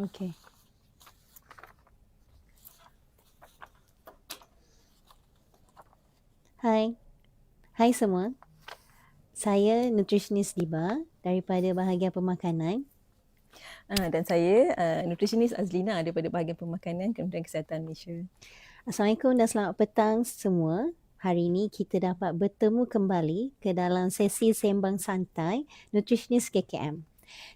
Okey. Hai. Hai semua. Saya nutritionist Diba daripada bahagian pemakanan. Dan saya nutritionist Azlina daripada bahagian pemakanan Kementerian Kesihatan Malaysia. Assalamualaikum dan selamat petang semua. Hari ini kita dapat bertemu kembali ke dalam sesi sembang santai Nutritionist KKM.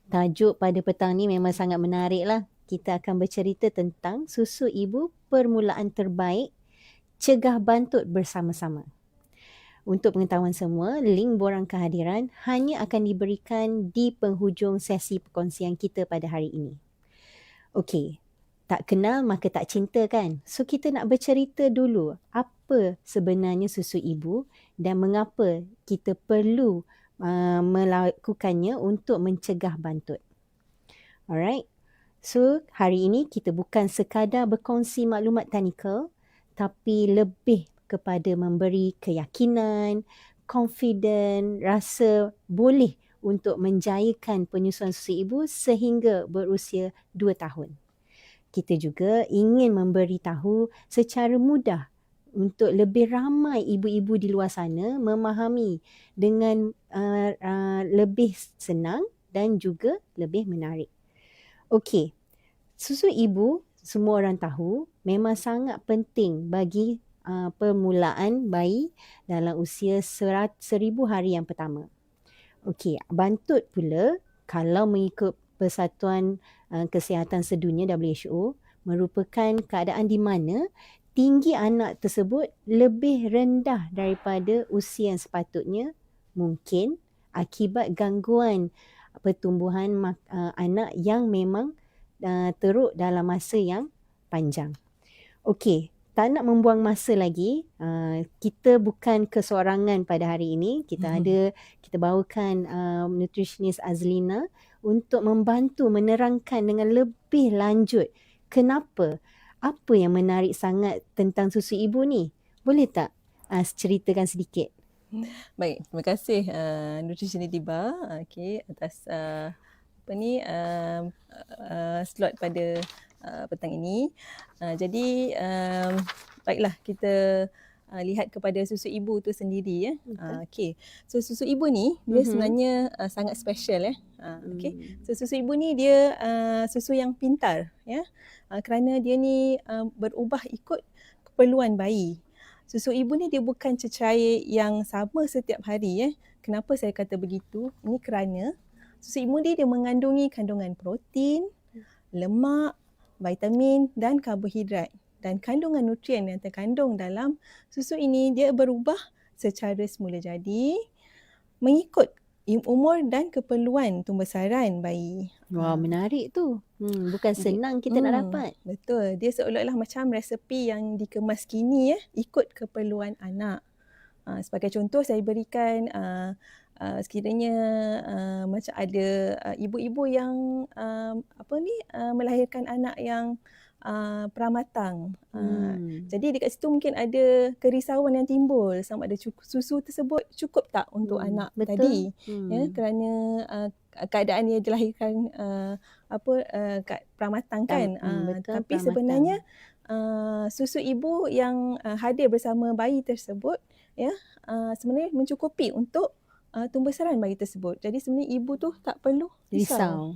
Tajuk pada petang ni memang sangat menarik lah. Kita akan bercerita tentang susu ibu permulaan terbaik, cegah bantut bersama-sama. Untuk pengetahuan semua, link borang kehadiran hanya akan diberikan di penghujung sesi perkongsian kita pada hari ini. Okey, tak kenal maka tak cinta kan? So kita nak bercerita dulu apa sebenarnya susu ibu dan mengapa kita perlu melakukannya untuk mencegah bantut. Alright, so hari ini kita bukan sekadar berkongsi maklumat teknikal tapi lebih kepada memberi keyakinan, confident, rasa boleh untuk menjayakan penyusuan susu ibu sehingga berusia 2 tahun. Kita juga ingin memberitahu secara mudah untuk lebih ramai ibu-ibu di luar sana memahami dengan lebih senang dan juga lebih menarik. Okey, susu ibu semua orang tahu memang sangat penting bagi permulaan bayi dalam usia 1000 hari yang pertama. Okey, bantut pula kalau mengikut Persatuan Kesihatan Sedunia WHO merupakan keadaan di mana tinggi anak tersebut lebih rendah daripada usia yang sepatutnya, mungkin akibat gangguan pertumbuhan anak yang memang teruk dalam masa yang panjang. Okey, tak nak membuang masa lagi, kita bukan kesorangan pada hari ini. Kita bawakan nutritionist Azlina untuk membantu menerangkan dengan lebih lanjut kenapa, apa yang menarik sangat tentang susu ibu ni. Boleh tak ceritakan sedikit? Baik, terima kasih nutritionist Diba atas slot pada petang ini. Jadi baiklah kita lihat kepada susu ibu tu sendiri ya. So susu ibu ni dia sebenarnya sangat special ya. So susu ibu ni dia susu yang pintar ya. Kerana dia ni berubah ikut keperluan bayi. Susu ibu ni dia bukan cecair yang sama setiap hari ya. Kenapa saya kata begitu? Ini kerana susu ibu ni dia mengandungi kandungan protein, lemak, vitamin dan karbohidrat. Dan kandungan nutrien yang terkandung dalam susu ini dia berubah secara semula jadi mengikut umur dan keperluan pembesaran bayi. Wah, menarik tu. Bukan senang kita nak dapat. Betul. Dia seolah-olah macam resepi yang dikemas kini ya, ikut keperluan anak. Sebagai contoh saya berikan sekiranya macam ada ibu-ibu yang melahirkan anak yang pramatang. Jadi dekat situ mungkin ada kerisauan yang timbul sama ada susu tersebut cukup tak untuk anak tadi. Ya, kerana keadaan dia dilahirkan pramatang kan. Tapi sebenarnya susu ibu yang hadir bersama bayi tersebut ya sebenarnya mencukupi untuk pembesaran bayi tersebut. Jadi sebenarnya ibu tu tak perlu risau.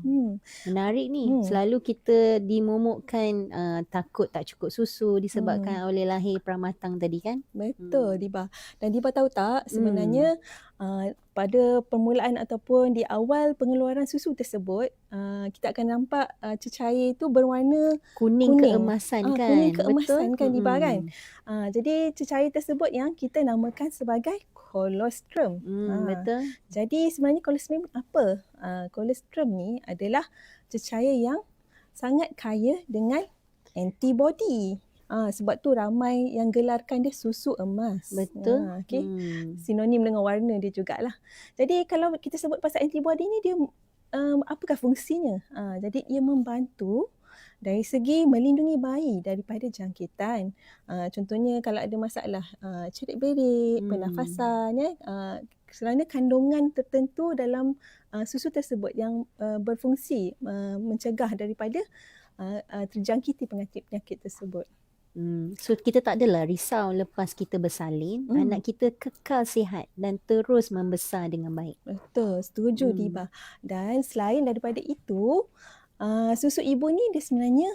Menarik ni. Selalu kita dimomokkan takut tak cukup susu disebabkan oleh lahir pramatang tadi kan? Betul Diba. Dan Diba tahu tak sebenarnya pada permulaan ataupun di awal pengeluaran susu tersebut kita akan nampak cecair itu berwarna kuning keemasan kan? Kuning keemasan kan Diba kan? Jadi cecair tersebut yang kita namakan sebagai kolostrum. Betul. Jadi sebenarnya kolostrum apa? Kolostrum ni adalah cecair yang sangat kaya dengan antibody. Sebab tu ramai yang gelarkan dia susu emas. Betul. Sinonim dengan warna dia jugalah. Jadi kalau kita sebut pasal antibody ni dia apakah fungsinya? Jadi ia membantu dari segi melindungi bayi daripada jangkitan. Contohnya kalau ada masalah cerit berit, pernafasan ya, kerana kandungan tertentu dalam susu tersebut yang berfungsi mencegah daripada terjangkiti penyakit-penyakit tersebut. So kita tak adalah risau lepas kita bersalin, anak kita kekal sihat dan terus membesar dengan baik. Betul, setuju Diba. Dan selain daripada itu, susu ibu ni dia sebenarnya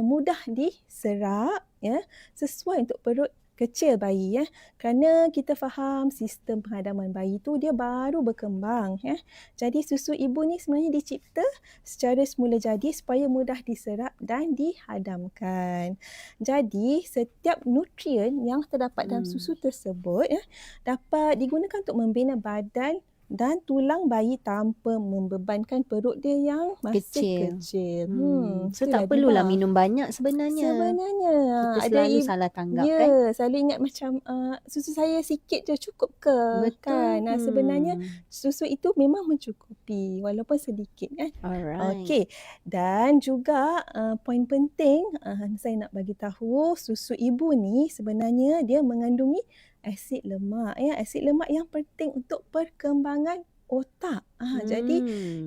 mudah diserap ya, sesuai untuk perut kecil bayi ya. Kerana kita faham sistem penghadaman bayi tu dia baru berkembang ya. Jadi susu ibu ni sebenarnya dicipta secara semula jadi supaya mudah diserap dan dihadamkan. Jadi setiap nutrien yang terdapat dalam susu tersebut ya dapat digunakan untuk membina badan dan tulang bayi tanpa membebankan perut dia yang masih kecil. So tak perlulah minum banyak sebenarnya. Kita selalu salah tanggap kan? Ya, selalu ingat macam susu saya sikit je cukup ke? Betul. Kan? Sebenarnya susu itu memang mencukupi walaupun sedikit kan? Alright. Okey. Dan juga poin penting saya nak bagi tahu susu ibu ni sebenarnya dia mengandungi asid lemak ya, asid lemak yang penting untuk perkembangan otak. Jadi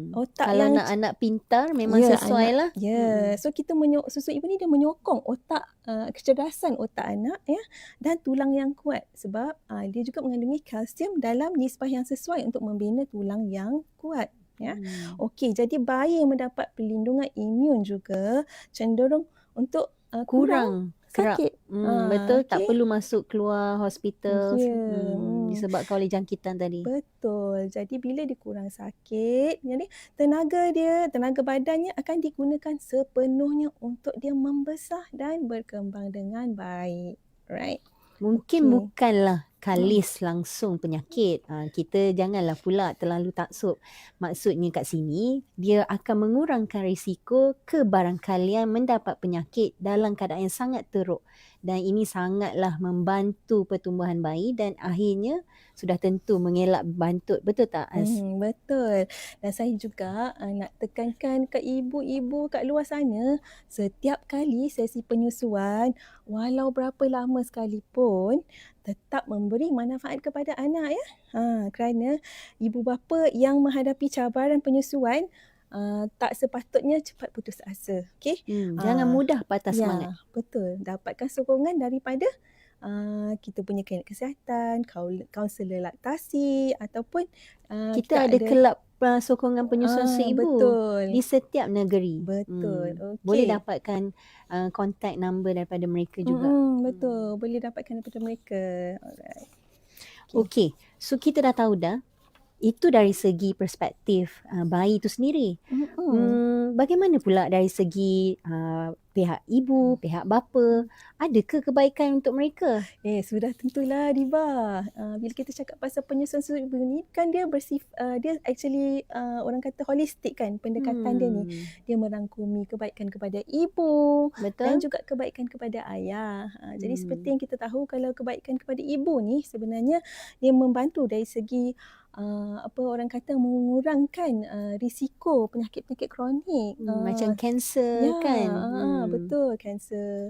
otak kalau yang nak anak pintar memang sesuai lah. Ya, so kita susu ibu ni dia menyokong otak kecerdasan otak anak ya dan tulang yang kuat sebab dia juga mengandungi kalsium dalam nisbah yang sesuai untuk membina tulang yang kuat ya. Okey, jadi bayi yang mendapat perlindungan imun juga cenderung untuk kurang sakit. Betul, tak perlu masuk keluar hospital disebabkan oleh jangkitan tadi. Betul. Jadi bila dia kurang sakit, jadi tenaga badannya akan digunakan sepenuhnya untuk dia membesar dan berkembang dengan baik. Right? Mungkin bukanlah kalis langsung penyakit. Kita janganlah pula terlalu taksub. Maksudnya kat sini, dia akan mengurangkan risiko kebarangkalian mendapat penyakit dalam keadaan yang sangat teruk. Dan ini sangatlah membantu pertumbuhan bayi dan akhirnya sudah tentu mengelak bantut. Betul tak, Az? Betul. Dan saya juga nak tekankan ke ibu-ibu kat luar sana, setiap kali sesi penyusuan, walau berapa lama sekalipun, tetap memberi manfaat kepada anak ya. Kerana ibu bapa yang menghadapi cabaran penyusuan tak sepatutnya cepat putus asa. Okay? Jangan mudah patah semangat. Betul. Dapatkan sokongan daripada kita punya klinik kesihatan, kaunselor laktasi ataupun kita ada kelab sokongan penyusuan susu ibu di setiap negeri. Betul. Okay. Boleh dapatkan contact number daripada mereka juga. Betul. Boleh dapatkan daripada mereka. Alright. Okay. So kita dah tahu dah. Itu dari segi perspektif bayi itu sendiri. Bagaimana pula dari segi pihak ibu, pihak bapa? Adakah kebaikan untuk mereka? Sudah tentulah Diba. Bila kita cakap pasal penyusuan susu ibu ni kan dia dia actually orang kata holistik kan pendekatan dia ni. Dia merangkumi kebaikan kepada ibu. Betul. Dan juga kebaikan kepada ayah. Jadi seperti yang kita tahu kalau kebaikan kepada ibu ni sebenarnya dia membantu dari segi orang kata mengurangkan risiko penyakit-penyakit kronik. Macam kanser kan? Betul, kanser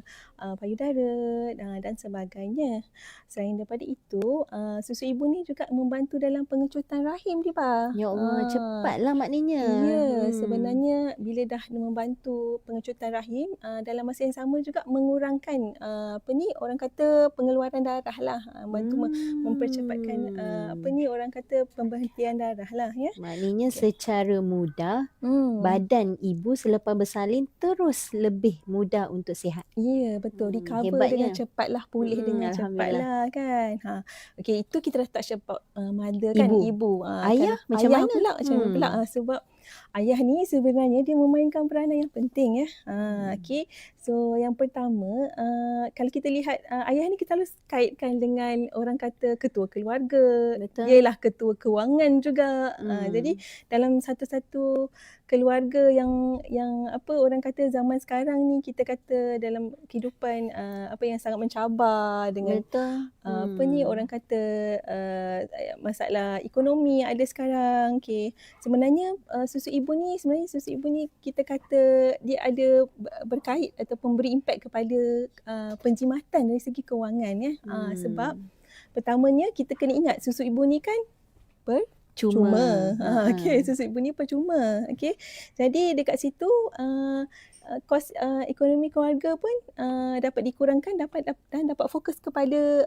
payudara dan sebagainya. Selain daripada itu, susu ibu ni juga membantu dalam pengecutan rahim Diba. Ya Allah, cepatlah maknanya. Ya, sebenarnya bila dah membantu pengecutan rahim, dalam masa yang sama juga mengurangkan orang kata pengeluaran darah lah. Bantu mempercepatkan orang kata pemberhentian darah lah ya. Maknanya secara mudah badan ibu selepas bersalin terus lebih mudah untuk sihat. Ya, betul. Recover dengan cepatlah, pulih dengan cepatlah kan. Okey, itu kita dah tak cepat mother kan, ibu. Ayah kan, macam ayah mana? Macam mana pula sebab ayah ni sebenarnya dia memainkan peranan yang penting ya. Okey. So yang pertama, kalau kita lihat ayah ni kita harus kaitkan dengan orang kata ketua keluarga. Betul. Ialah ketua kewangan juga. Jadi dalam satu-satu keluarga yang orang kata zaman sekarang ni kita kata dalam kehidupan yang sangat mencabar dengan orang kata masalah ekonomi yang ada sekarang. Okey. Sebenarnya susu ibu ni kita kata dia ada berkait ataupun beri impak kepada penjimatan dari segi kewangan ya. Sebab pertamanya kita kena ingat susu ibu ni kan Cuma. Okey, susu ibu ni percuma. Okey. Jadi dekat situ kos ekonomi keluarga pun dapat dikurangkan, dan dapat fokus kepada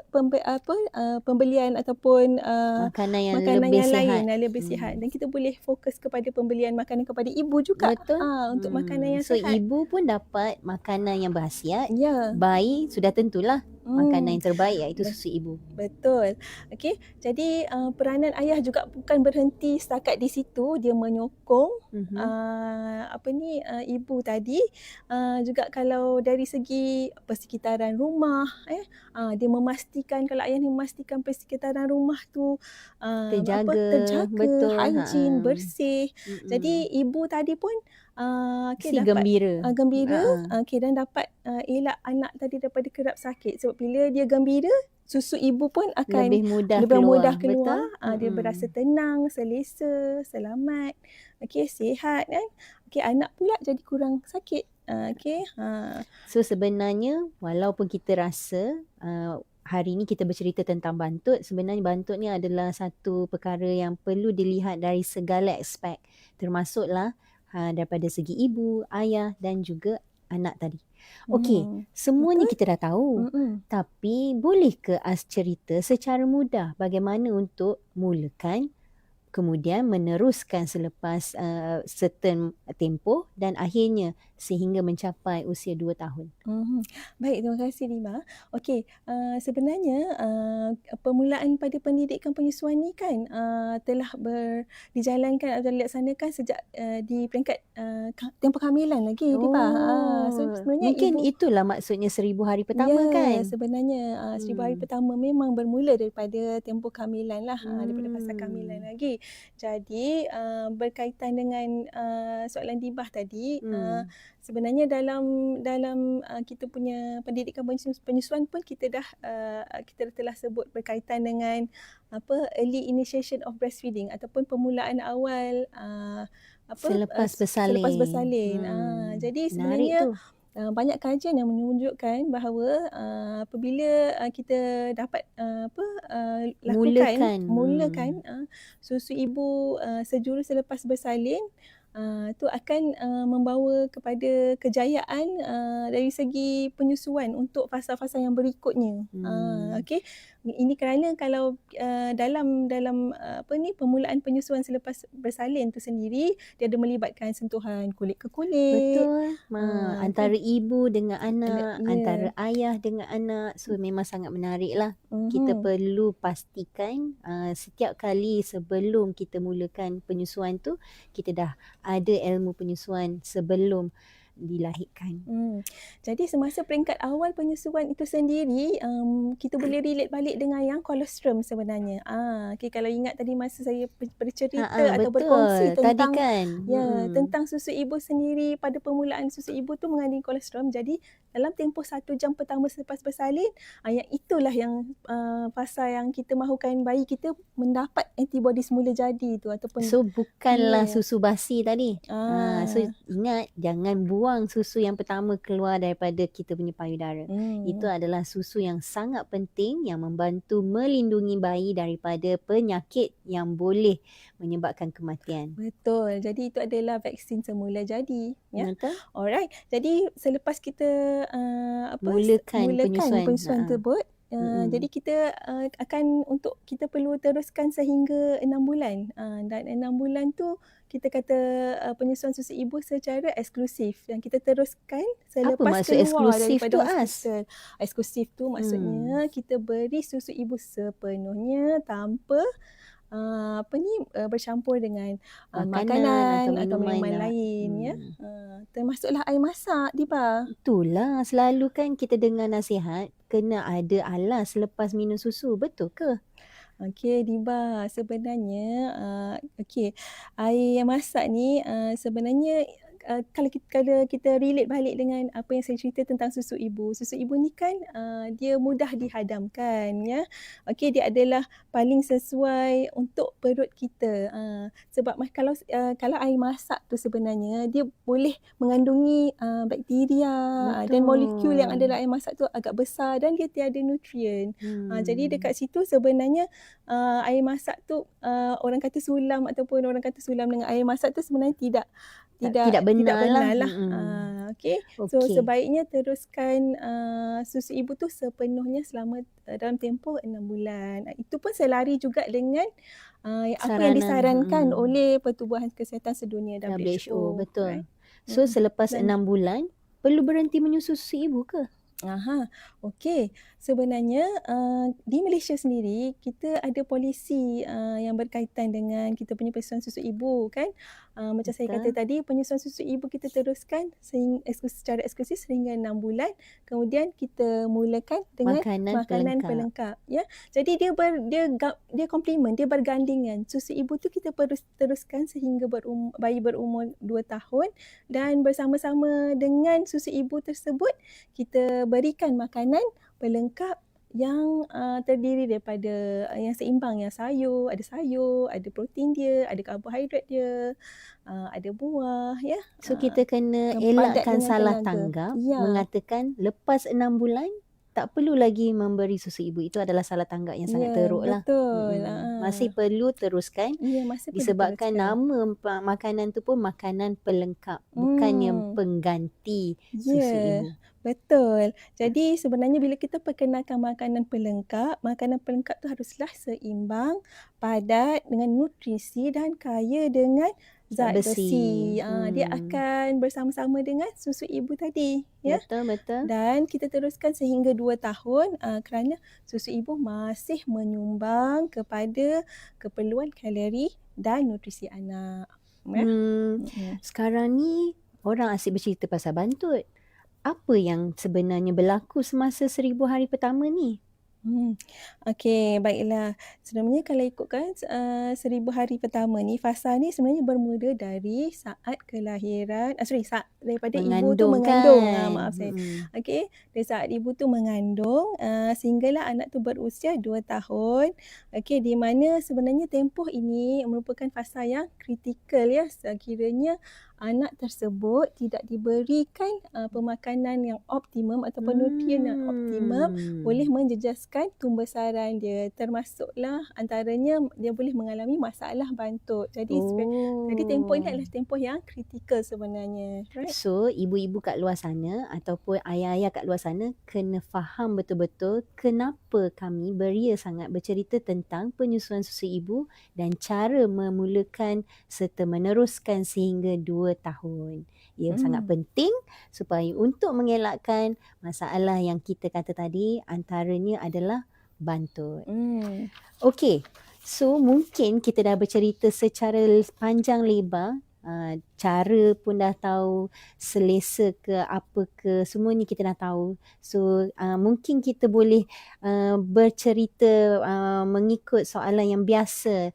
pembelian ataupun Makanan yang makanan lebih yang sihat. lain yang lebih sihat, dan kita boleh fokus kepada pembelian makanan kepada ibu juga. Betul. Untuk makanan yang So sihat. ibu pun dapat makanan yang berkhasiat. Ya. Bayi sudah tentulah makanan yang terbaik iaitu susu ibu. Betul. Okey. Jadi peranan ayah juga bukan berhenti setakat di situ, dia menyokong ibu tadi juga kalau dari segi persekitaran rumah dia memastikan, kalau ayah ni memastikan persekitaran rumah tu terjaga, Betul. hygiene, bersih. Jadi ibu tadi pun Si gembira. Gembira. Okey, dan dapat elak anak tadi daripada kerap sakit. Sebab bila dia gembira, susu ibu pun akan Lebih mudah keluar. Betul. Dia berasa tenang, selesa, selamat. Okey, sihat kan. Okey, anak pula jadi kurang sakit. Okey. So sebenarnya walaupun kita rasa hari ni kita bercerita tentang bantut, sebenarnya bantut ni adalah satu perkara yang perlu dilihat dari segala aspek, termasuklah daripada segi ibu, ayah dan juga anak tadi. Okey, semuanya kita dah tahu. Tapi boleh ke As cerita secara mudah bagaimana untuk mulakan, kemudian meneruskan selepas certain tempoh dan akhirnya sehingga mencapai usia 2 tahun. Baik, terima kasih Lima. Okey, sebenarnya permulaan pada pendidikan penyusuan ni kan telah dijalankan atau dilaksanakan sejak di peringkat tempoh kehamilan lagi, Lima. So sebenarnya mungkin itulah maksudnya 1000 hari pertama kan? Sebenarnya 1000 hari pertama memang bermula daripada tempoh kehamilan lah, daripada fasa kehamilan lagi. Jadi berkaitan dengan soalan Dibah tadi, sebenarnya dalam kita punya pendidikan penyusuan pun kita telah sebut berkaitan dengan early initiation of breastfeeding ataupun permulaan awal selepas bersalin. Jadi sebenarnya banyak kajian yang menunjukkan bahawa apabila kita dapat mulakan susu ibu sejurus selepas bersalin, itu akan membawa kepada kejayaan dari segi penyusuan untuk fasa-fasa yang berikutnya. Okey. Ini kerana kalau dalam permulaan penyusuan selepas bersalin tu sendiri, dia ada melibatkan sentuhan kulit ke kulit. Betul. Antara ibu dengan anak, antara ayah dengan anak. So memang sangat menarik lah. Kita perlu pastikan setiap kali sebelum kita mulakan penyusuan tu, kita dah ada ilmu penyusuan sebelum dilahirkan. Jadi semasa peringkat awal penyusuan itu sendiri, kita boleh relate balik dengan yang colostrum sebenarnya. Okay, kalau ingat tadi masa saya bercerita atau berkongsi tentang tentang susu ibu sendiri, pada permulaan susu ibu tu mengandung colostrum. Jadi dalam tempoh 1 jam pertama selepas bersalin, yang itulah yang fasa yang kita mahukan bayi kita mendapat antibody semula jadi tu ataupun so bukanlah susu basi tadi. So ingat, jangan buang susu yang pertama keluar daripada kita punya payudara. Itu adalah susu yang sangat penting yang membantu melindungi bayi daripada penyakit yang boleh menyebabkan kematian. Betul. Jadi itu adalah vaksin semula jadi. Ya? Betul. Alright. Jadi selepas kita mulakan penyusuan tersebut, jadi kita untuk kita perlu teruskan sehingga 6 bulan. Dan 6 bulan tu kita kata penyusuan susu ibu secara eksklusif, yang kita teruskan selepas Apa maksud keluar eksklusif daripada tu, hospital. Eksklusif tu maksudnya kita beri susu ibu sepenuhnya tanpa bercampur dengan makanan atau minuman lain ya. Termasuklah air masak, Diba. Itulah, selalu kan kita dengar nasihat kena ada alas selepas minum susu, betul ke? Okey, Diba, sebenarnya air yang masak ni sebenarnya kalau kita relate balik dengan apa yang saya cerita tentang susu ibu ni kan dia mudah dihadamkan ya. Okey, dia adalah paling sesuai untuk perut kita. Sebab kalau air masak tu sebenarnya dia boleh mengandungi bakteria dan molekul yang ada dalam air masak tu agak besar dan dia tiada nutrien. Jadi dekat situ sebenarnya air masak tu orang kata sulam ataupun orang kata sulam dengan air masak tu sebenarnya tidak benar lah. Okey. So Okey. sebaiknya teruskan susu ibu tu sepenuhnya selama dalam tempoh 6 bulan. Itu pun selari juga dengan apa yang disarankan oleh Pertubuhan Kesihatan Sedunia WHO. Betul. Right? So selepas Dan 6 bulan perlu berhenti menyusu susu ibu ke? Okey. Sebenarnya di Malaysia sendiri kita ada polisi yang berkaitan dengan kita punya penyusuan susu ibu kan. Macam saya kata tadi, penyusuan susu ibu kita teruskan secara eksklusif sehingga 6 bulan. Kemudian kita mulakan dengan makanan pelengkap ya. Jadi dia komplement, dia bergandingan. Susu ibu tu kita teruskan sehingga bayi berumur 2 tahun dan bersama-sama dengan susu ibu tersebut kita berikan makanan pelengkap yang terdiri daripada yang seimbang, yang ada sayur, ada protein dia, ada karbohidrat dia, ada buah ya. So kita kena elakkan salah tanggap mengatakan lepas 6 bulan tak perlu lagi memberi susu ibu. Itu adalah salah tanggap yang sangat teruk lah. Betul. Masih perlu teruskan disebabkan nama makanan tu pun makanan pelengkap, bukannya pengganti susu ibu. Betul. Jadi sebenarnya bila kita perkenalkan makanan pelengkap tu haruslah seimbang, padat dengan nutrisi dan kaya dengan zat besi. Dia akan bersama-sama dengan susu ibu tadi. Ya? Betul. Dan kita teruskan sehingga 2 tahun kerana susu ibu masih menyumbang kepada keperluan kalori dan nutrisi anak. Sekarang ni orang asyik bercerita pasal bantut. Apa yang sebenarnya berlaku semasa 1000 hari pertama ni? Okey, baiklah. Sebenarnya kalau ikutkan 1000 hari pertama ni, fasa ni sebenarnya bermula dari saat kelahiran, daripada ibu tu mengandung. Maaf saya. Okey, dari saat ibu tu mengandung sehinggalah anak tu berusia 2 tahun. Okey, di mana sebenarnya tempoh ini merupakan fasa yang kritikal ya. Sekiranya anak tersebut tidak diberikan pemakanan yang optimum ataupun nutrien yang optimum, boleh menjejaskan tumbesaran dia, termasuklah antaranya dia boleh mengalami masalah bantut. Jadi tempoh ini adalah tempoh yang kritikal sebenarnya, right? So ibu-ibu kat luar sana ataupun ayah-ayah kat luar sana kena faham betul-betul kenapa kami beria sangat bercerita tentang penyusuan susu ibu dan cara memulakan serta meneruskan sehingga 2 tahun. Ia sangat penting supaya untuk mengelakkan masalah yang kita kata tadi, antaranya adalah bantut. Okey, so mungkin kita dah bercerita secara panjang lebar, cara pun dah tahu, selesa ke apa ke, semua ni kita dah tahu. So mungkin kita boleh bercerita mengikut soalan yang biasa,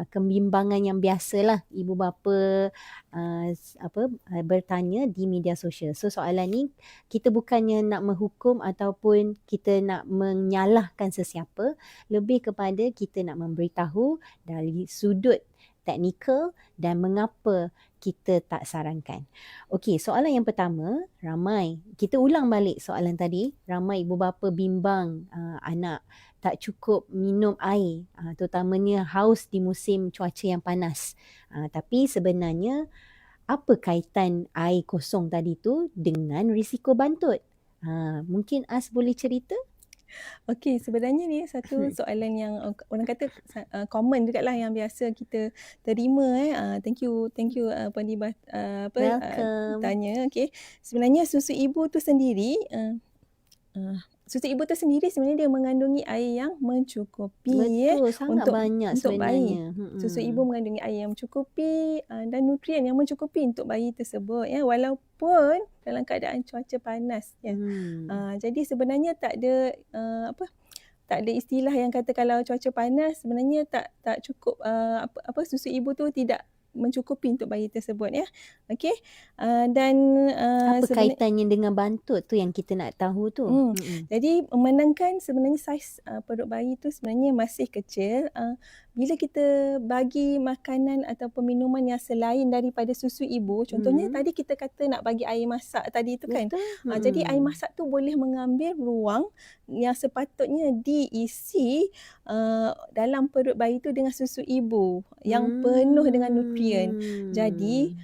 kebimbangan yang biasalah ibu bapa bertanya di media sosial. So soalan ni kita bukannya nak menghukum ataupun kita nak menyalahkan sesiapa, lebih kepada kita nak memberitahu dari sudut teknikal dan mengapa kita tak sarankan. Okey, soalan yang pertama, kita ulang balik soalan tadi, ramai ibu bapa bimbang anak tak cukup minum air, terutamanya haus di musim cuaca yang panas. Tapi sebenarnya apa kaitan air kosong tadi tu dengan risiko bantut? Mungkin As boleh cerita? Okey, sebenarnya ni satu soalan yang orang kata common juga lah yang biasa kita terima. Thank you pendibat tanya. Okey, sebenarnya susu ibu tu sendiri sebenarnya dia mengandungi air yang mencukupi. Betul, sangat banyak untuk sebenarnya. bayi. Susu ibu mengandungi air yang mencukupi dan nutrien yang mencukupi untuk bayi tersebut ya, walaupun dalam keadaan cuaca panas ya. Jadi sebenarnya tak ada istilah yang kata kalau cuaca panas sebenarnya tak cukup susu ibu tu tidak mencukupi untuk bayi tersebut ya. Okey. Dan Apa sebenarnya kaitannya dengan bantut tu yang kita nak tahu tu? jadi memandangkan sebenarnya saiz perut bayi tu sebenarnya masih kecil, bila kita bagi makanan ataupun minuman yang selain daripada susu ibu, contohnya tadi kita kata nak bagi air masak tadi tu kan. Betul. Jadi air masak tu boleh mengambil ruang yang sepatutnya diisi dalam perut bayi tu dengan susu ibu yang penuh dengan nutrien. Jadi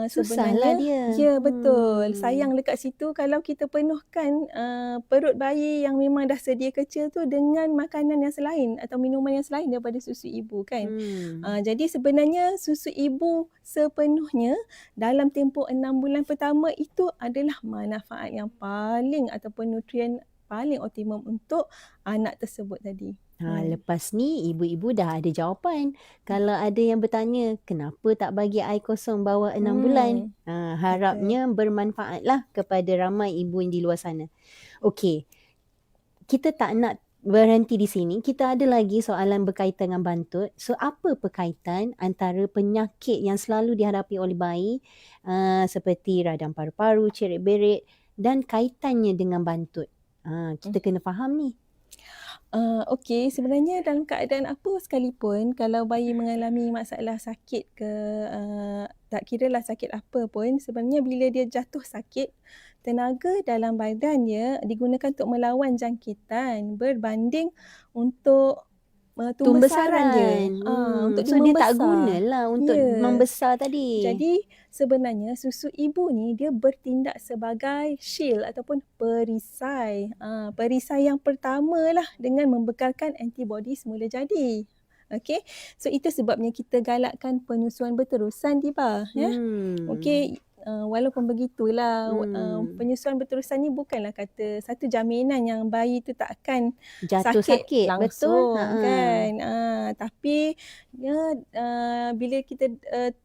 susahlah sebenarnya dia. ya betul. Sayang dekat situ kalau kita penuhkan perut bayi yang memang dah sedia kecil tu dengan makanan yang selain atau minuman yang selain daripada susu ibu kan. Jadi sebenarnya susu ibu sepenuhnya dalam tempoh 6 bulan pertama itu adalah manfaat yang paling ataupun nutrien paling optimum untuk anak tersebut tadi. Lepas ni ibu-ibu dah ada jawapan. Kalau ada yang bertanya kenapa tak bagi air kosong bawah 6 bulan. Harapnya bermanfaatlah kepada ramai ibu yang di luar sana. Okey. Kita tak nak berhenti di sini. Kita ada lagi soalan berkaitan dengan bantut. So apa perkaitan antara penyakit yang selalu dihadapi oleh bayi seperti radang paru-paru, cerit-berit dan kaitannya dengan bantut? Kita kena faham ni. Okey, sebenarnya dalam keadaan apa sekalipun kalau bayi mengalami masalah sakit ke tak kiralah sakit apa pun, sebenarnya bila dia jatuh sakit, tenaga dalam badan dia digunakan untuk melawan jangkitan berbanding untuk tumbesaran dia. Untuk So dia tak membesar. gunalah untuk membesar tadi. Jadi sebenarnya susu ibu ni dia bertindak sebagai shield ataupun perisai. Perisai yang pertama lah dengan membekalkan antibodi semula jadi. Okey. So itu sebabnya kita galakkan penyusuan berterusan Diba. Ya. Okey. Walaupun begitulah penyusuan berterusan ni bukanlah kata satu jaminan yang bayi tu tak akan jatuh sakit langsung betul. kan. Tapi ya bila kita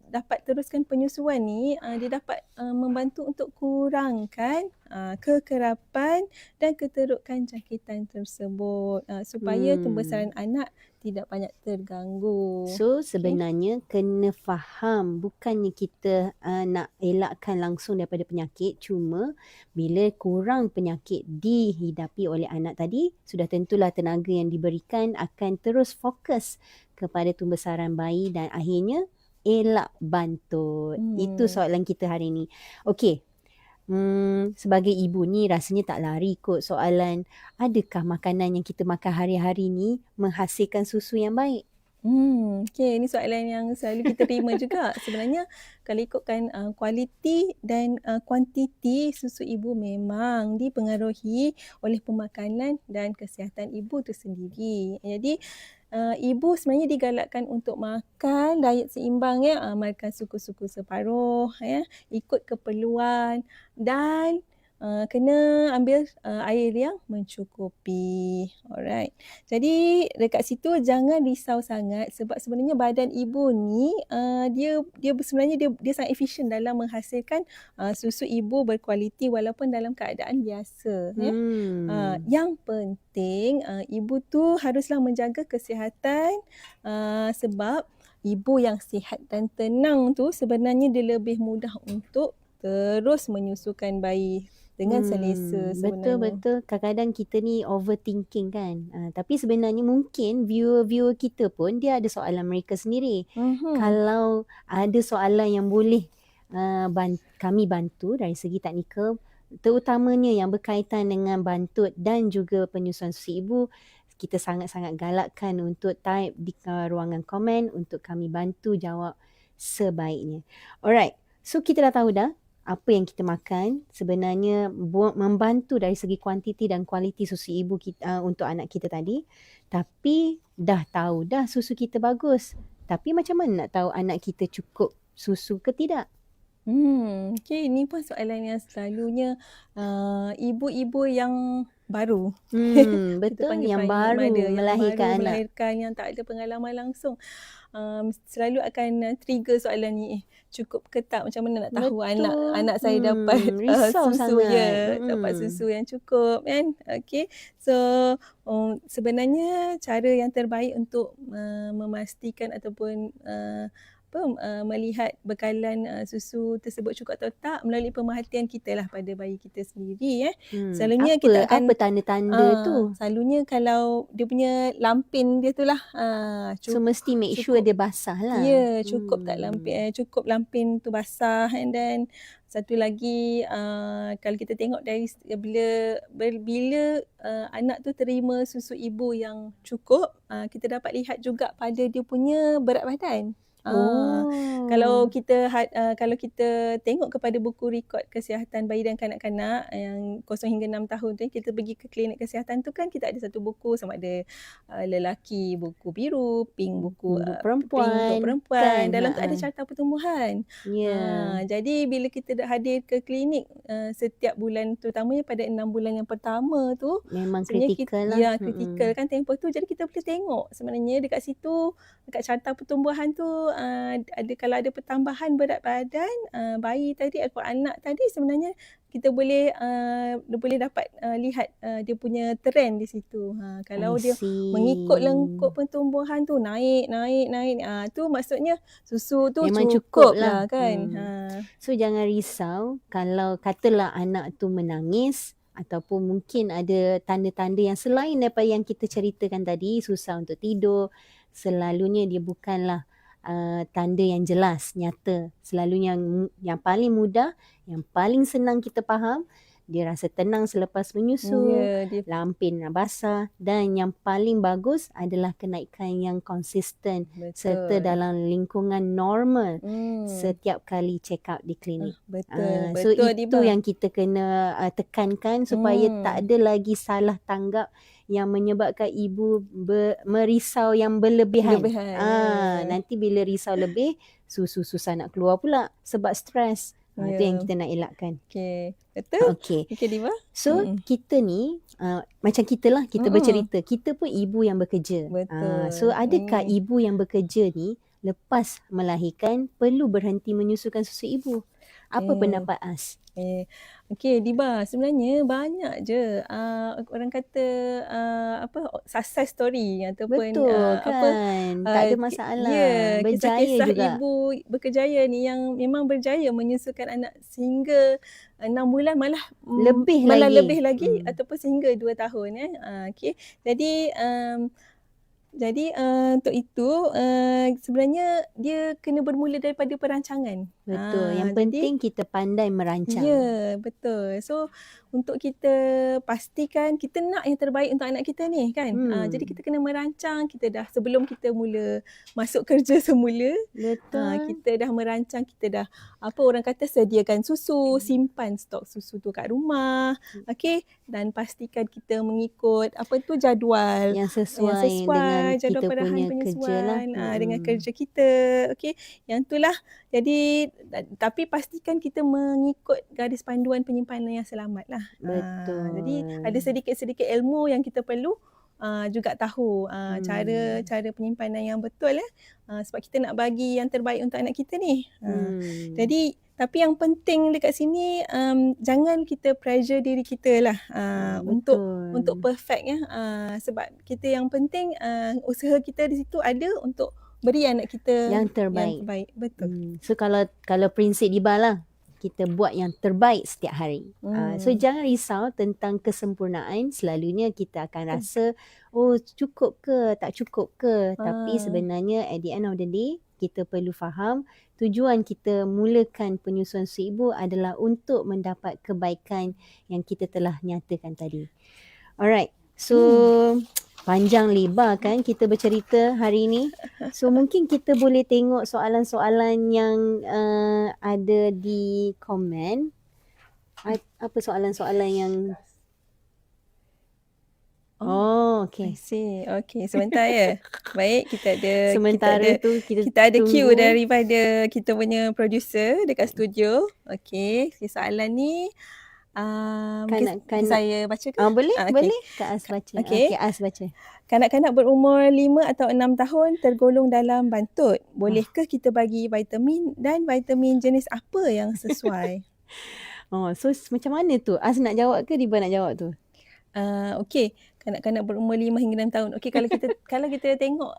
dapat teruskan penyusuan ni dia dapat membantu untuk kurangkan kekerapan dan keterukan jangkitan tersebut supaya tumbesaran anak tidak banyak terganggu. So sebenarnya kena faham, bukannya kita nak elakkan langsung daripada penyakit, cuma bila kurang penyakit dihidapi oleh anak tadi, sudah tentulah tenaga yang diberikan akan terus fokus kepada tumbesaran bayi dan akhirnya elak bantut. Itu soalan kita hari ini. Okey. Sebagai ibu ni rasanya tak lari kot soalan adakah makanan yang kita makan hari-hari ni menghasilkan susu yang baik? Okay, ini soalan yang selalu kita terima juga. Sebenarnya kalau ikutkan kualiti dan kuantiti susu ibu memang dipengaruhi oleh pemakanan dan kesihatan ibu tu sendiri. Jadi ibu sebenarnya digalakkan untuk makan diet seimbang ya, makan suku-suku separuh ya, ikut keperluan dan kena ambil air yang mencukupi. Alright. Jadi dekat situ jangan risau sangat sebab sebenarnya badan ibu ni dia sebenarnya dia sangat efisien dalam menghasilkan susu ibu berkualiti walaupun dalam keadaan biasa ya. Yang penting ibu tu haruslah menjaga kesihatan sebab ibu yang sihat dan tenang tu sebenarnya dia lebih mudah untuk terus menyusukan bayi dengan selesa sebenarnya. Betul-betul. Kadang-kadang kita ni overthinking kan. Tapi sebenarnya mungkin viewer-viewer kita pun dia ada soalan mereka sendiri. Kalau ada soalan yang boleh kami bantu dari segi teknikal, terutamanya yang berkaitan dengan bantut dan juga penyusuan susu ibu, kita sangat-sangat galakkan untuk type di ruangan komen untuk kami bantu jawab sebaiknya. Alright. So kita dah tahu dah apa yang kita makan sebenarnya membantu dari segi kuantiti dan kualiti susu ibu kita, untuk anak kita tadi. Tapi dah tahu dah susu kita bagus. Tapi macam mana nak tahu anak kita cukup susu ke tidak? Okay, ini pun soalan yang selalunya ibu-ibu yang baru. Betul, yang baru melahirkan anak. Melahirkan yang tak ada pengalaman langsung. Selalu akan trigger soalan ni, cukup ke tak, macam mana nak tahu anak saya dapat susu dapat susu yang cukup kan. Okay. So sebenarnya cara yang terbaik untuk memastikan ataupun melihat bekalan susu tersebut cukup atau tak melalui pemerhatian kita lah pada bayi kita sendiri. Selalunya kita akan apa tanda-tanda tu? Selalunya kalau dia punya lampin dia tu lah So mesti make sure dia basah lah. Ya, cukup tak lampin, cukup lampin tu basah. And then satu lagi kalau kita tengok dari bila anak tu terima susu ibu yang cukup, kita dapat lihat juga pada dia punya berat badan. Kalau kita tengok kepada buku rekod kesihatan bayi dan kanak-kanak yang 0 hingga 6 tahun tu, kita pergi ke klinik kesihatan tu kan, kita ada satu buku sama ada lelaki buku biru, pink buku perempuan, pink untuk perempuan kan? Dalam tu ada carta pertumbuhan. Jadi bila kita dah hadir ke klinik setiap bulan, terutamanya pada 6 bulan yang pertama tu, memang kritikal lah. Ya, kritikal kan tempoh tu. Jadi kita boleh tengok sebenarnya dekat situ, dekat carta pertumbuhan tu kalau ada pertambahan berat badan bayi tadi atau anak tadi, sebenarnya kita boleh dapat lihat dia punya trend di situ. Kalau dia mengikut lengkuk pertumbuhan tu naik, tu maksudnya susu tu memang cukup lah kan. So jangan risau kalau katalah anak tu menangis ataupun mungkin ada tanda-tanda yang selain daripada yang kita ceritakan tadi, susah untuk tidur, selalunya dia bukanlah tanda yang jelas, nyata. Selalunya yang paling mudah, yang paling senang kita faham, dia rasa tenang selepas menyusu, lampin basah, dan yang paling bagus adalah kenaikan yang konsisten serta dalam lingkungan normal setiap kali check up di klinik. So itu yang kita kena tekankan supaya tak ada lagi salah tanggap yang menyebabkan ibu merisau yang berlebihan. Nanti bila risau lebih, susu susah nak keluar pula sebab stres. Itu yang kita nak elakkan. Betul? Okay, Diva. So kita ni macam kita lah, kita bercerita, kita pun ibu yang bekerja. So adakah ibu yang bekerja ni lepas melahirkan perlu berhenti menyusukan susu ibu? Apa pendapat As? Diba, sebenarnya banyak je orang kata success story ataupun tak ada masalah, berjaya kisah juga. Ibu berkejaya ni yang memang berjaya menyusukan anak sehingga 6 bulan malah lebih lagi ataupun sehingga 2 tahun. Jadi untuk itu sebenarnya dia kena bermula daripada perancangan. Betul. Yang penting kita pandai merancang. Ya, betul. So untuk kita pastikan kita nak yang terbaik untuk anak kita ni kan. Jadi kita kena merancang, kita dah sebelum kita mula masuk kerja semula. Betul. Kita dah merancang, kita dah orang kata sediakan susu, simpan stok susu tu kat rumah. Dan pastikan kita mengikut jadual yang sesuai dengan jadual kita perahan punya penyusuan kerja lah. dengan kerja kita. Yang itulah. Jadi tapi pastikan kita mengikut garis panduan penyimpanan yang selamat lah. Betul. Jadi ada sedikit-sedikit ilmu yang kita perlu juga tahu cara penyimpanan yang betul sebab kita nak bagi yang terbaik untuk anak kita ni. Jadi tapi yang penting dekat sini jangan kita pressure diri kita lah untuk perfect sebab kita yang penting usaha kita di situ ada untuk beri anak kita yang terbaik. Betul. So kalau prinsip Diba lah, kita buat yang terbaik setiap hari. So jangan risau tentang kesempurnaan. Selalunya kita akan rasa cukup ke tak cukup ke. Tapi sebenarnya at the end of the day, kita perlu faham tujuan kita mulakan penyusuan susu ibu adalah untuk mendapat kebaikan yang kita telah nyatakan tadi. Alright. So panjang lebar kan kita bercerita hari ini. So mungkin kita boleh tengok soalan-soalan yang ada di komen. Apa soalan-soalan yang Okay. I see. Okay, sebentar ya. Baik, kita ada kita ada queue daripada kita punya producer dekat studio. Okay, soalan ni saya bacakan? Boleh, boleh. Kak As baca. Okay, As baca. Kanak-kanak berumur 5 atau 6 tahun tergolong dalam bantut. Bolehkah kita bagi vitamin dan vitamin jenis apa yang sesuai? So macam mana tu? As nak jawab ke Diba nak jawab tu? Okey, kanak-kanak berumur 5 hingga 6 tahun. Okey, kalau kita tengok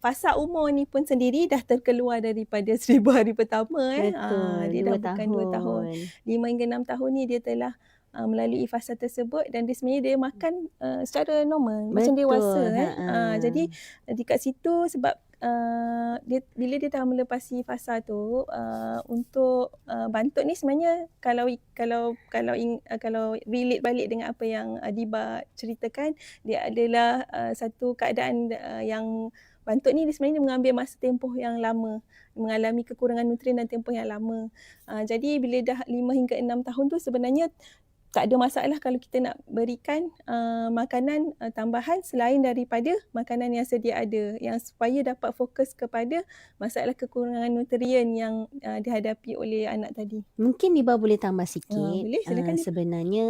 fasa umur ni pun sendiri dah terkeluar daripada 1000 hari pertama Betul, dia dah 2 bukan 2 tahun. tahun. 5 hingga 6 tahun ni dia telah melalui fasa tersebut dan dia sebenarnya dia makan secara normal macam dewasa Betul, Jadi dekat situ sebab dia bila dia dah melepasi fasa tu untuk bantut ni sebenarnya kalau relate balik dengan apa yang Diba ceritakan, dia adalah satu keadaan yang bantut ni dia sebenarnya mengambil masa tempoh yang lama, mengalami kekurangan nutrien dan tempoh yang lama. Jadi bila dah 5 hingga 6 tahun tu sebenarnya tak ada masalah kalau kita nak berikan makanan tambahan selain daripada makanan yang sedia ada, yang supaya dapat fokus kepada masalah kekurangan nutrien yang dihadapi oleh anak tadi. Mungkin Diba boleh tambah sikit. Boleh, silakan Diba. Sebenarnya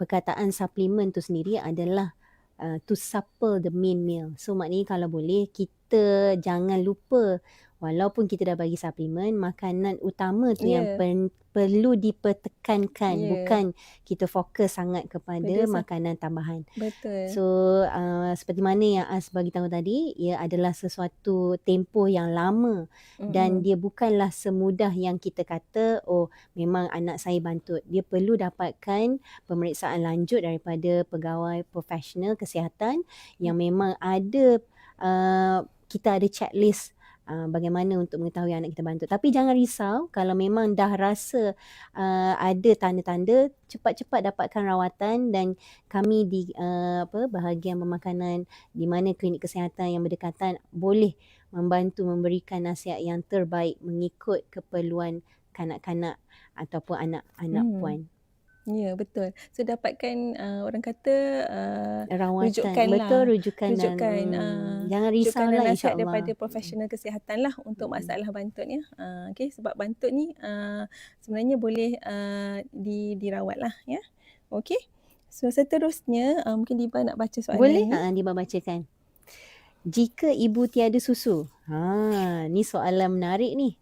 perkataan suplemen tu sendiri adalah to supple the main meal. So maknanya kalau boleh kita jangan lupa walaupun kita dah bagi suplemen, makanan utama tu yang perlu dipertekankan, bukan kita fokus sangat kepada makanan tambahan. Betul. So seperti mana yang As bagi tahu tadi, ia adalah sesuatu tempoh yang lama dan dia bukanlah semudah yang kita kata memang anak saya bantut. Dia perlu dapatkan pemeriksaan lanjut daripada pegawai profesional kesihatan yang memang ada kita ada checklist bagaimana untuk mengetahui anak kita bantut. Tapi jangan risau kalau memang dah rasa ada tanda-tanda, cepat-cepat dapatkan rawatan dan kami di bahagian pemakanan di mana klinik kesihatan yang berdekatan boleh membantu memberikan nasihat yang terbaik mengikut keperluan kanak-kanak ataupun anak-anak puan. Ya, betul. So dapatkan orang kata Rawatan, rujukan betul, lah. rujukan jangan risau lah, nasihat insyaAllah daripada profesional kesihatan lah untuk masalah bantut ya. Okay, sebab bantut ni sebenarnya boleh dirawat lah ya. Okay. So seterusnya mungkin Diba nak baca soalan boleh ni. Diba bacakan. Jika ibu tiada susu, ni soalan menarik ni.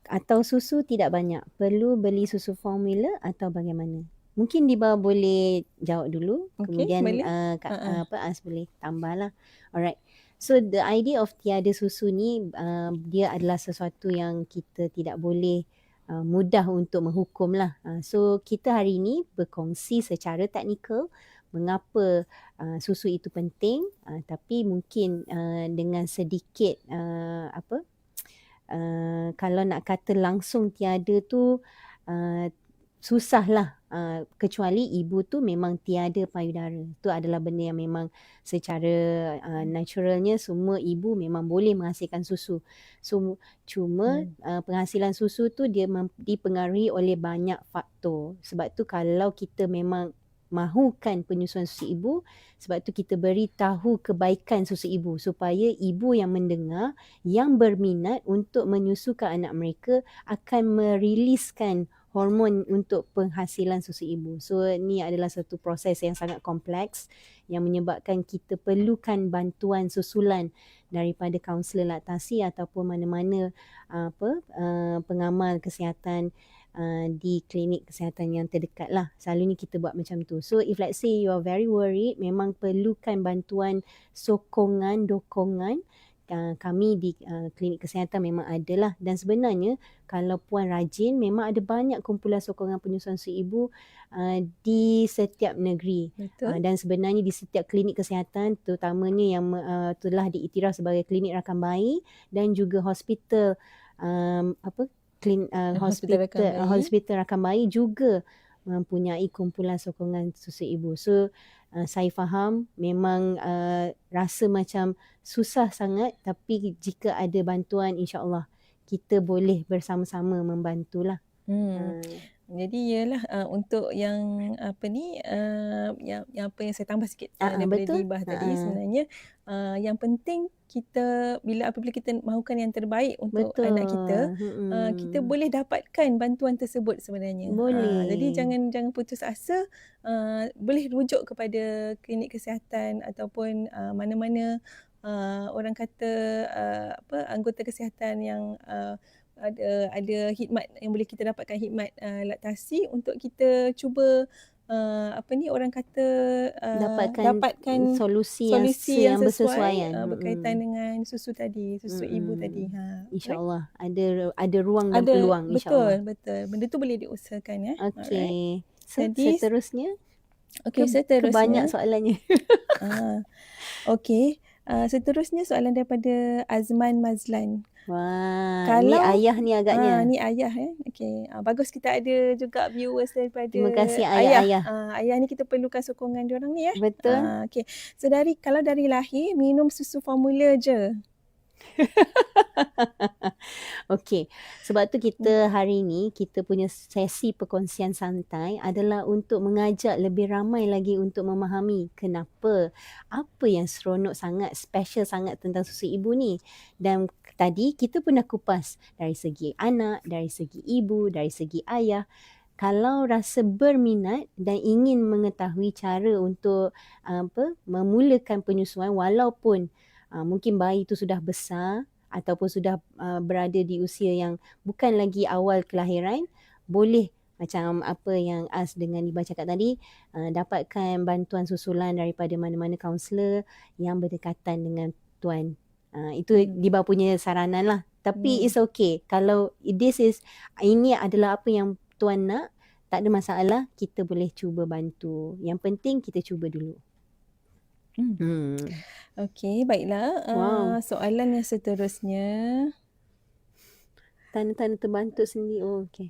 Atau susu tidak banyak, perlu beli susu formula atau bagaimana? Mungkin Diba boleh jawab dulu, kemudian As boleh tambah lah. Alright. So the idea of tiada susu ni dia adalah sesuatu yang kita tidak boleh mudah untuk menghukum lah. So kita hari ini berkongsi secara teknikal mengapa susu itu penting, tapi mungkin dengan sedikit kalau nak kata langsung tiada tu susahlah, kecuali ibu tu memang tiada payudara. Tu adalah benda yang memang secara naturalnya semua ibu memang boleh menghasilkan susu. So cuma penghasilan susu tu dia dipengaruhi oleh banyak faktor. Sebab tu kalau kita memang mahukan penyusuan susu ibu, sebab tu kita beri tahu kebaikan susu ibu supaya ibu yang mendengar, yang berminat untuk menyusukan anak mereka akan meriliskan hormon untuk penghasilan susu ibu. So ni adalah satu proses yang sangat kompleks yang menyebabkan kita perlukan bantuan susulan daripada kaunselor laktasi ataupun mana-mana pengamal kesihatan di klinik kesihatan yang terdekat lah. Selalunya kita buat macam tu. So if let's say you are very worried, memang perlukan bantuan sokongan, dokongan, kami di klinik kesihatan memang ada lah. Dan sebenarnya kalau puan rajin, memang ada banyak kumpulan sokongan penyusuan susu ibu di setiap negeri. Dan sebenarnya di setiap klinik kesihatan, terutamanya yang telah diiktiraf sebagai klinik rakam bayi dan juga hospital hospital rakam bayi juga mempunyai kumpulan sokongan susu ibu. So saya faham memang rasa macam susah sangat, tapi jika ada bantuan, insya-Allah kita boleh bersama-sama membantulah. Jadi ialah untuk yang yang apa yang saya tambah sikit daripada Diba tadi, sebenarnya yang penting kita apabila kita mahukan yang terbaik untuk anak kita, kita boleh dapatkan bantuan tersebut sebenarnya. Boleh. Jadi jangan putus asa, boleh rujuk kepada klinik kesihatan ataupun mana-mana orang kata anggota kesihatan yang ada khidmat yang boleh kita dapatkan, khidmat laktasi untuk kita cuba orang kata Dapatkan solusi yang solusi yang sesuai bersesuaian. berkaitan dengan susu tadi, susu ibu tadi. Right? InsyaAllah ada ruang dan Ada, peluang insyaAllah. betul. Benda tu boleh diusahakan ya. Alright. Okey. So, Jadi seterusnya okey, banyak seterusnya soalannya. okey. Seterusnya soalan daripada Azman Mazlan. Wah, ni ayah ni agaknya. Ni ayah Okey. Bagus kita ada juga viewers daripada Terima kasih ayah. Ayah ni kita perlukan sokongan diorang ni ya. Betul. Okey. So kalau dari lahir minum susu formula je. Okey. Sebab tu kita hari ni kita punya sesi perkongsian santai adalah untuk mengajak lebih ramai lagi untuk memahami kenapa, apa yang seronok sangat, special sangat tentang susu ibu ni. Dan tadi kita pun dah kupas dari segi anak, dari segi ibu, dari segi ayah. Kalau rasa berminat dan ingin mengetahui cara untuk memulakan penyusuan walaupun mungkin bayi itu sudah besar ataupun sudah berada di usia yang bukan lagi awal kelahiran, boleh macam apa yang Az dengan Iba cakap tadi, dapatkan bantuan susulan daripada mana-mana kaunselor yang berdekatan dengan tuan. Itu Diba punya saranan lah. Tapi it's okay. Kalau ini adalah apa yang tuan nak, tak ada masalah, kita boleh cuba bantu. Yang penting kita cuba dulu. Okey, baiklah. Soalan yang seterusnya. Tanda-tanda terbantu sendiri. Oh, okey.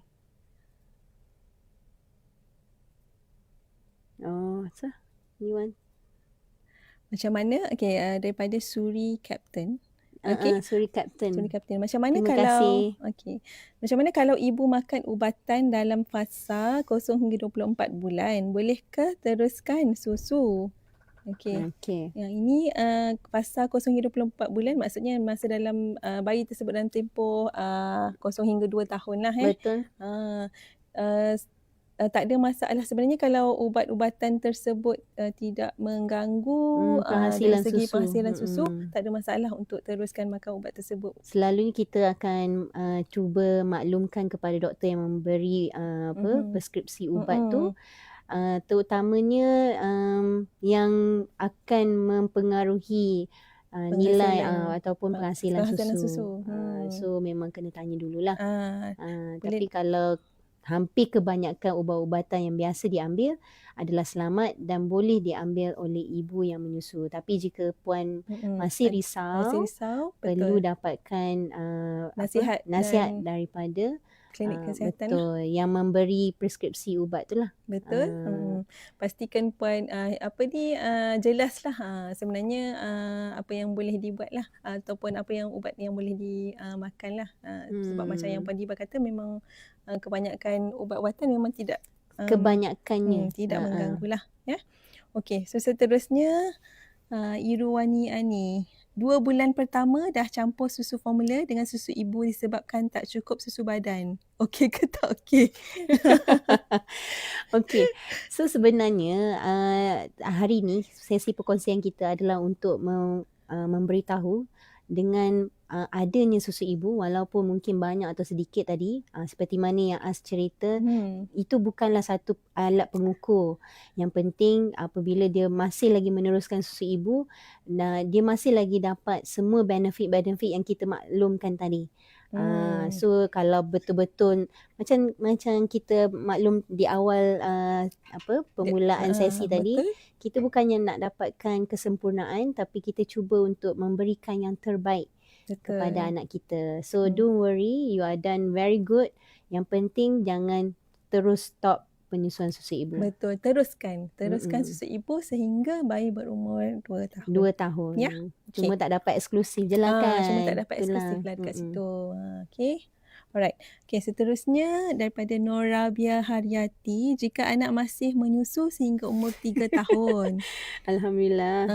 So, you want? Macam mana? Okey, daripada Suri Captain. Okey. Suri Captain. Macam mana Macam mana kalau ibu makan ubatan dalam fasa 0 hingga 24 bulan? Bolehkah teruskan susu? Okey. Yang ini fasa 0 hingga 24 bulan maksudnya masa dalam bayi tersebut dalam tempoh 0 hingga 2 tahun lah. Betul. Tak ada masalah sebenarnya kalau ubat-ubatan tersebut tidak mengganggu dari segi penghasilan susu, tak ada masalah untuk teruskan makan ubat tersebut. Selalunya kita akan cuba maklumkan kepada doktor yang memberi preskripsi ubat tu, terutamanya yang akan mempengaruhi nilai ataupun penghasilan susu. So memang kena tanya dululah. Tapi kalau hampir kebanyakan ubat-ubatan yang biasa diambil adalah selamat dan boleh diambil oleh ibu yang menyusu. Tapi jika puan masih risau, perlu dapatkan nasihat daripada klinik kesihatan betul, yang memberi preskripsi ubat tu lah. Betul. Pastikan puan jelaslah sebenarnya apa yang boleh dibuat lah ataupun apa yang ubat yang boleh dimakan lah. Sebab macam yang Puan Diba kata memang kebanyakan ubat-ubatan memang tidak kebanyakannya tidak mengganggu lah ya. Okey, so seterusnya Irwani Ani. 2 bulan pertama dah campur susu formula dengan susu ibu disebabkan tak cukup susu badan. Okey ke tak okey? Okey. So sebenarnya hari ni sesi perkongsian kita adalah untuk memberitahu dengan adanya susu ibu walaupun mungkin banyak atau sedikit tadi, seperti mana yang Az cerita, itu bukanlah satu alat pengukur. Yang penting apabila dia masih lagi meneruskan susu ibu, dia masih lagi dapat semua benefit-benefit yang kita maklumkan tadi. So kalau betul-betul macam kita maklum di awal permulaan sesi tadi, kita bukannya nak dapatkan kesempurnaan tapi kita cuba untuk memberikan yang terbaik kepada anak kita. So don't worry, you are done very good. Yang penting jangan terus stop penyusuan susu ibu. Betul, teruskan susu ibu sehingga bayi berumur 2 tahun. 2 tahun. Ya. Cuma tak dapat eksklusif je lah kan. Cuma tak dapat eksklusif lah dekat situ. Okey. Alright. Okay, seterusnya daripada Norabia Haryati. Jika anak masih menyusu sehingga umur 3 tahun. Alhamdulillah.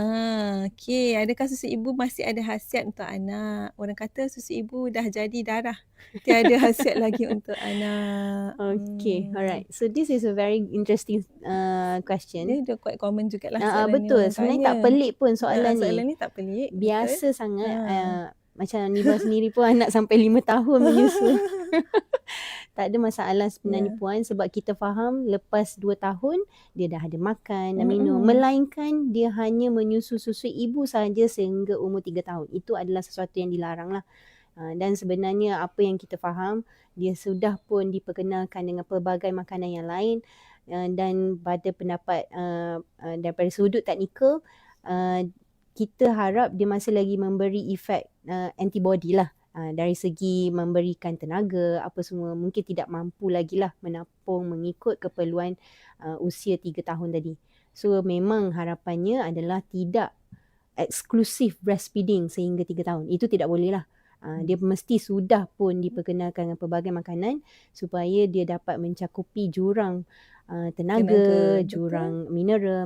Okay, adakah susu ibu masih ada khasiat untuk anak? Orang kata susu ibu dah jadi darah. Tiada khasiat lagi untuk anak. Okay, alright. So this is a very interesting question. Dia quite common jugalah soalan betul. Sebenarnya tak pelik pun soalan ni. Soalan ni tak pelik. Biasa betul sangat. Macam Niba sendiri pun anak sampai 5 tahun menyusu. Tak ada masalah sebenarnya Ya. puan, sebab kita faham lepas 2 tahun dia dah ada makan dan minum. Mm-mm. Melainkan dia hanya menyusu susu ibu sahaja sehingga umur 3 tahun. Itu adalah sesuatu yang dilarang lah. Dan sebenarnya apa yang kita faham, dia sudah pun diperkenalkan dengan pelbagai makanan yang lain, dan pada pendapat daripada sudut teknikal, kita harap dia masih lagi memberi efek antibody lah. Dari segi memberikan tenaga apa semua, mungkin tidak mampu lagi lah menampung mengikut keperluan usia 3 tahun tadi. So memang harapannya adalah tidak eksklusif breastfeeding sehingga 3 tahun. Itu tidak boleh lah. Dia mesti sudah pun diperkenalkan dengan pelbagai makanan supaya dia dapat mencakupi jurang tenaga, Betul. jurang mineral,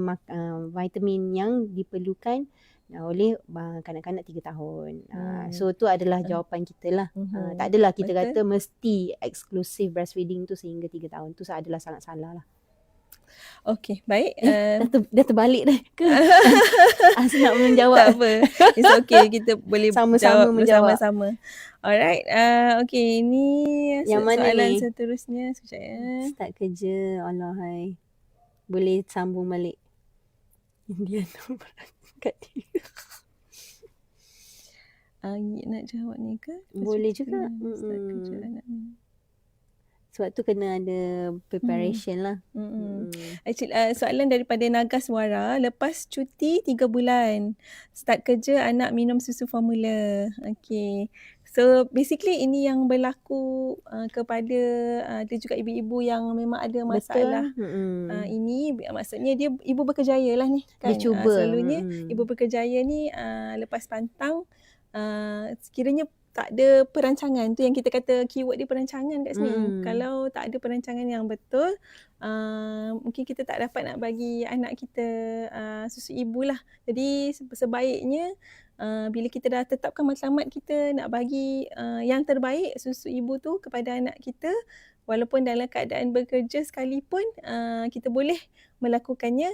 vitamin yang diperlukan oleh kanak-kanak 3 tahun. So tu adalah jawapan kita lah. Tak adalah kita Betul. kata mesti eksklusif breastfeeding tu sehingga 3 tahun. Tu adalah sangat salah lah. Okey, baik. Dah terbalik dah ke? Asnab menjawab. Tak apa. It's okay. Kita boleh Sama-sama jawab menjawab. bersama-sama. Alright. Okey, ini Yang mana soalan ni? seterusnya. Sekejap ya. Start kerja. Allahai. Boleh sambung balik. Dia kat dia. Nak jawab ni ke? Boleh juga. Start kerja anak ni. Sebab tu kena ada preparation lah. Actually, soalan daripada Naga Suara. Lepas cuti 3 bulan, start kerja anak minum susu formula. Okay. So basically ini yang berlaku kepada ada juga ibu-ibu yang memang ada masalah. Ini maksudnya dia ibu berkejaya lah ni kan. Dia cuba. Selalunya ibu berkejaya ni lepas pantang sekiranya tak ada perancangan, tu yang kita kata keyword dia perancangan kat sini. Kalau tak ada perancangan yang betul, mungkin kita tak dapat nak bagi anak kita susu ibu lah. Jadi sebaiknya bila kita dah tetapkan matlamat kita nak bagi yang terbaik susu ibu tu kepada anak kita, walaupun dalam keadaan bekerja sekalipun, kita boleh melakukannya.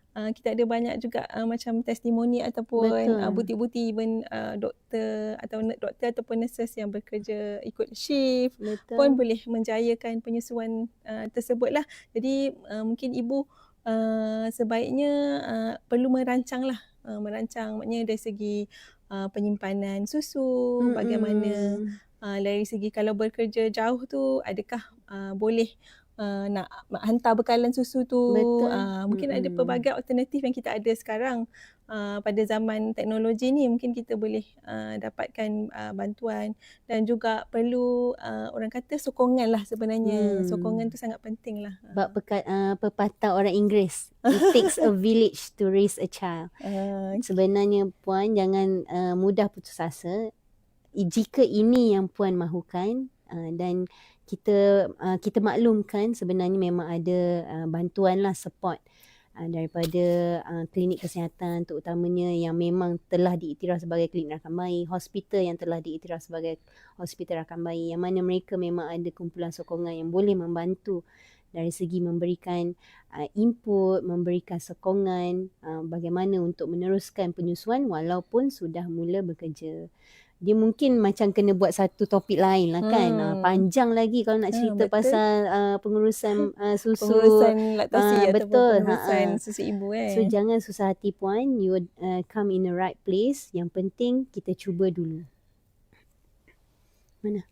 Kita ada banyak juga macam testimoni ataupun bukti-bukti even doktor ataupun nurses yang bekerja ikut shift pun boleh menjayakan penyusuan tersebut lah. Jadi mungkin ibu sebaiknya perlu merancang lah. Merancang maknanya dari segi penyimpanan susu, bagaimana dari segi kalau bekerja jauh tu adakah boleh nak hantar bekalan susu tu. Mungkin ada pelbagai alternatif yang kita ada sekarang. Pada zaman teknologi ni mungkin kita boleh dapatkan bantuan dan juga perlu orang kata sokongan lah sebenarnya. Sokongan tu sangat penting lah. Pepatah orang Inggeris, it takes a village to raise a child. Sebenarnya puan jangan mudah putus asa. Jika ini yang puan mahukan dan kita maklumkan sebenarnya memang ada bantuan lah, support daripada klinik kesihatan terutamanya yang memang telah diiktiraf sebagai klinik rakan bayi, hospital yang telah diiktiraf sebagai hospital rakan bayi, yang mana mereka memang ada kumpulan sokongan yang boleh membantu dari segi memberikan input, memberikan sokongan bagaimana untuk meneruskan penyusuan walaupun sudah mula bekerja. Dia mungkin macam kena buat satu topik lain lah kan. Panjang lagi kalau nak cerita pasal pengurusan susu. Pengurusan laktasi betul. ataupun pengurusan susu ibu So jangan susah hati puan. You come in the right place. Yang penting kita cuba dulu. Mana?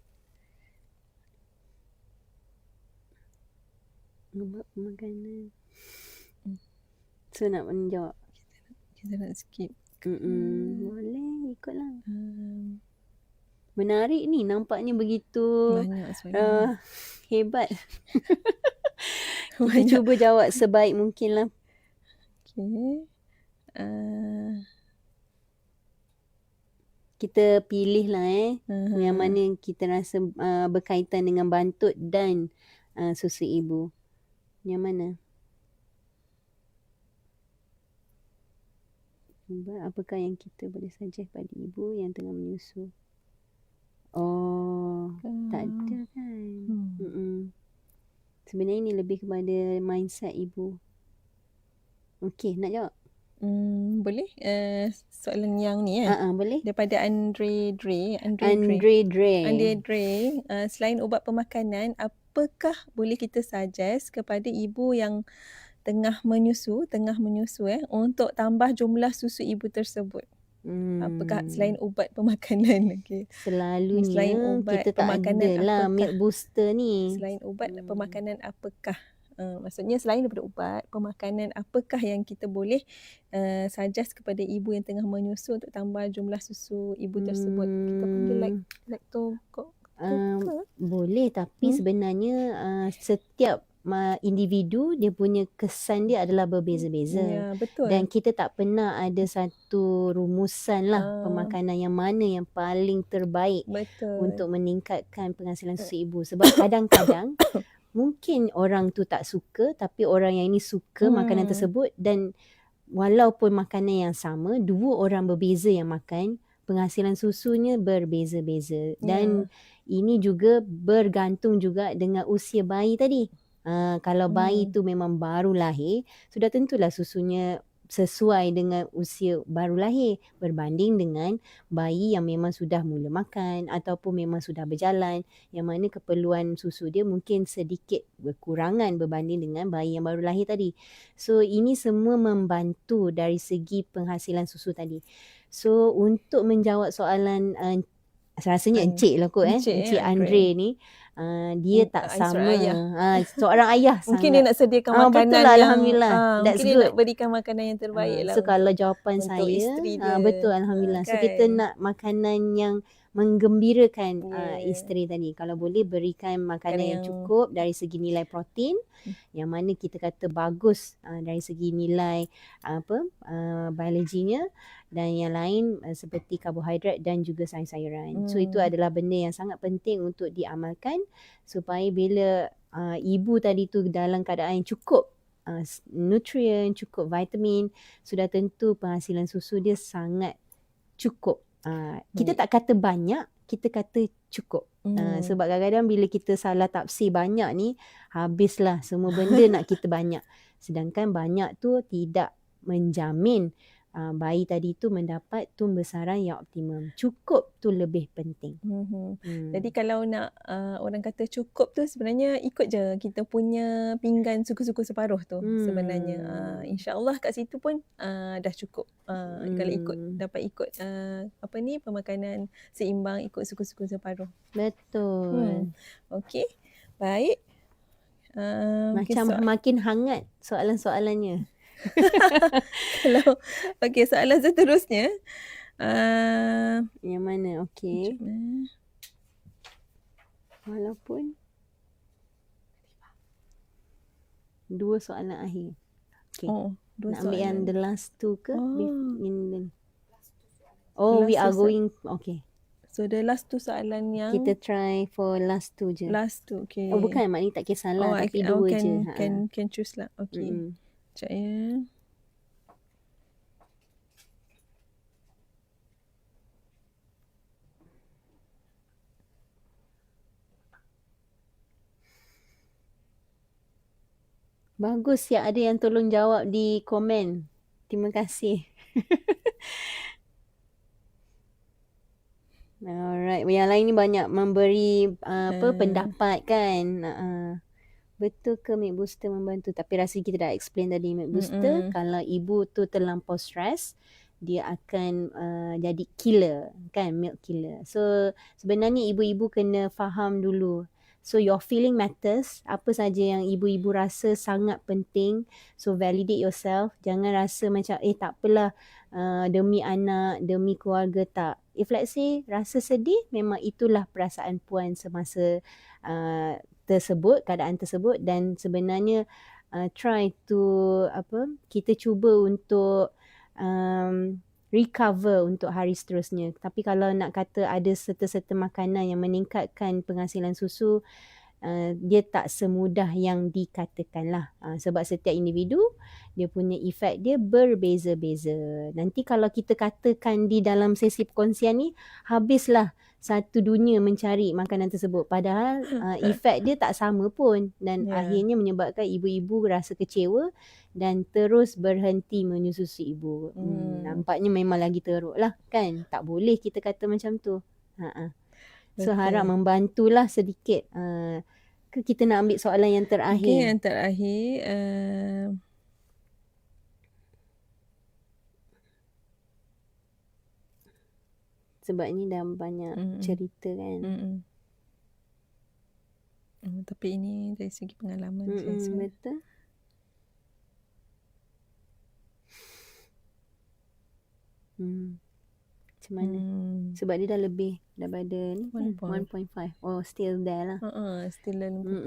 Buat makanan. So nak menjawab. Kita nak skip. Boleh ikutlah. Menarik ni, nampaknya begitu hebat. Kita cuba jawab sebaik mungkin lah. Okay. Kita pilih lah yang mana kita rasa berkaitan dengan bantut dan susu ibu. Yang mana? Apakah yang kita boleh suggest pada ibu yang tengah menyusu? Tak ada kan. Sebenarnya ini lebih kepada mindset ibu. Okey, nak jawab? Boleh soalan yang ni Boleh. daripada Andre Dre. Andre Dre. Selain ubat pemakanan, apakah boleh kita suggest kepada ibu yang tengah menyusu untuk tambah jumlah susu ibu tersebut? Apakah selain ubat pemakanan? Okay. Selalunya Selain ubat kita tak pemakanan, ada lah apakah? milk booster ni. Selain ubat pemakanan, apakah? Maksudnya selain daripada ubat pemakanan, apakah yang kita boleh suggest kepada ibu yang tengah menyusu untuk tambah jumlah susu ibu tersebut? Kita panggil lacto Boleh, tapi sebenarnya setiap individu dia punya kesan dia adalah berbeza-beza. Ya, betul. Dan kita tak pernah ada satu rumusan lah pemakanan yang mana yang paling terbaik untuk meningkatkan penghasilan susu ibu. Sebab kadang-kadang mungkin orang tu tak suka, tapi orang yang ini suka makanan tersebut, dan walaupun makanan yang sama, dua orang berbeza yang makan, penghasilan susunya berbeza-beza. Dan ini juga bergantung juga dengan usia bayi tadi. Kalau bayi tu memang baru lahir, sudah tentulah susunya sesuai dengan usia baru lahir berbanding dengan bayi yang memang sudah mula makan ataupun memang sudah berjalan, yang mana keperluan susu dia mungkin sedikit berkurangan berbanding dengan bayi yang baru lahir tadi. So ini semua membantu dari segi penghasilan susu tadi. So untuk menjawab soalan rasanya Encik lah kot Encik Andre ni, dia tak sama. Seorang ayah mungkin dia nak sediakan makanan betul lah, Alhamdulillah. That's mungkin good. dia nak berikan makanan yang terbaik lah. So kalau jawapan untuk saya, isteri dia. betul, Alhamdulillah. So Kan? kita nak makanan yang menggembirakan isteri tadi. Kalau boleh berikan makanan yang cukup dari segi nilai protein, yang mana kita kata bagus dari segi nilai biologinya, dan yang lain seperti karbohidrat dan juga sayur-sayuran. So itu adalah benda yang sangat penting untuk diamalkan supaya bila ibu tadi tu dalam keadaan yang cukup nutrien, cukup vitamin, sudah tentu penghasilan susu dia sangat cukup. Kita tak kata banyak, kita kata cukup. Sebab kadang-kadang bila kita salah tafsir banyak ni, habislah semua benda nak kita banyak. Sedangkan banyak tu tidak menjamin bayi tadi tu mendapat tumbesaran yang optimum. Cukup tu lebih penting. Jadi kalau nak orang kata cukup tu, sebenarnya ikut je kita punya pinggan suku-suku separuh tu sebenarnya. InsyaAllah kat situ pun dah cukup. Kalau dapat ikut pemakanan seimbang ikut suku-suku separuh. Betul. Okey, baik. Macam makin hangat soalan-soalannya. Kalau soalan seterusnya yang mana? Okey. Walaupun dua soalan akhir. Okey. Nak ambil yang the last two ke? We are going. Okay. So the last two soalan yang kita try for last two je. Last two, okay. Bukan, maknanya tak kisahlah, tapi dua je. Can choose lah. Okay. Sekejap ya. Bagus ya, ada yang tolong jawab di komen. Terima kasih. Alright, yang lain ni banyak memberi pendapat kan. Betul ke milk booster membantu? Tapi rasa kita dah explain tadi, milk booster kalau ibu tu terlampau stres, dia akan jadi killer kan, milk killer. So sebenarnya ibu-ibu kena faham dulu. So your feeling matters. Apa saja yang ibu-ibu rasa sangat penting. So validate yourself. Jangan rasa macam tak apalah, demi anak, demi keluarga, tak. If let's say rasa sedih, memang itulah perasaan puan semasa tersebut, keadaan tersebut. Dan sebenarnya try to kita cuba untuk recover untuk hari seterusnya. Tapi kalau nak kata ada serta-serta makanan yang meningkatkan penghasilan susu, dia tak semudah yang dikatakan lah. Sebab setiap individu dia punya efek dia berbeza-beza. Nanti kalau kita katakan di dalam sesi perkongsian ni, habislah satu dunia mencari makanan tersebut. Padahal efek dia tak sama pun. Dan akhirnya menyebabkan ibu-ibu rasa kecewa dan terus berhenti menyusui ibu. Nampaknya memang lagi teruk lah kan. Tak boleh kita kata macam tu. So harap Betul. membantulah sedikit. Ke kita nak ambil soalan yang Okey, terakhir. yang terakhir Sebab ni dah banyak cerita kan. Tapi ini dari segi pengalaman saya rasa. Betul. Macam mana? Sebab dia dah lebih daripada ni kan, 1.5. Oh, still there lah. Still dalam 6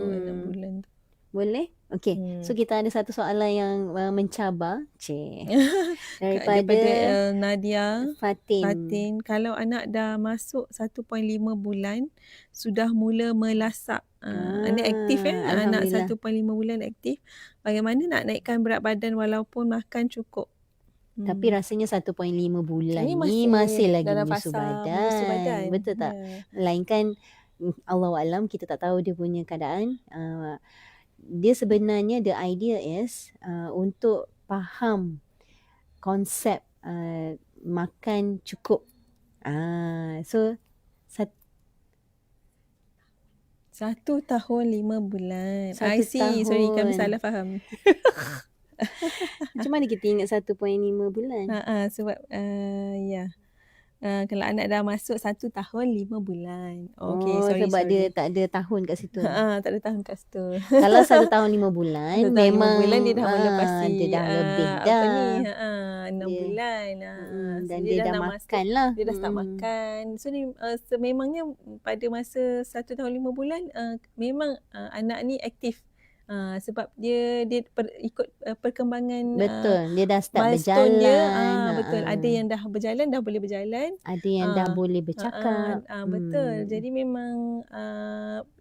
bulan tu. Boleh? Okay. So kita ada satu soalan yang mencabar. Daripada Nadia Fatin. Kalau anak dah masuk 1.5 bulan sudah mula melasak. Ini aktif anak 1.5 bulan aktif. Bagaimana nak naikkan berat badan walaupun makan cukup? Tapi rasanya 1.5 bulan Ini ni masih lagi dalam menyusu fasa badan. menyusu badan. Betul tak? Melainkan Allahualam kita tak tahu dia punya keadaan. Dia sebenarnya the idea is untuk faham konsep makan cukup. So 1 tahun 5 bulan. 1 I see. tahun. Sorry, kami salah faham. Macam mana kita ingat 1.5 bulan? Sebab kalau anak dah masuk 1 tahun 5 bulan. Sorry. Sebab dia tak ada tahun kat situ. Tak ada tahun kat situ. Kalau 1 tahun 5 bulan 1 tahun 5 memang bulan dia dah melepasi dia dah lebih dah. 6 bulan. Dan dia dah makan lah. Dia dah start makan. So ni sememangnya pada masa 1 tahun 5 bulan memang anak ni aktif. Sebab dia ikut perkembangan betul, dia dah start milestone berjalan dia. Betul, ada yang dah berjalan, dah boleh berjalan, ada yang dah boleh bercakap. Betul. Jadi memang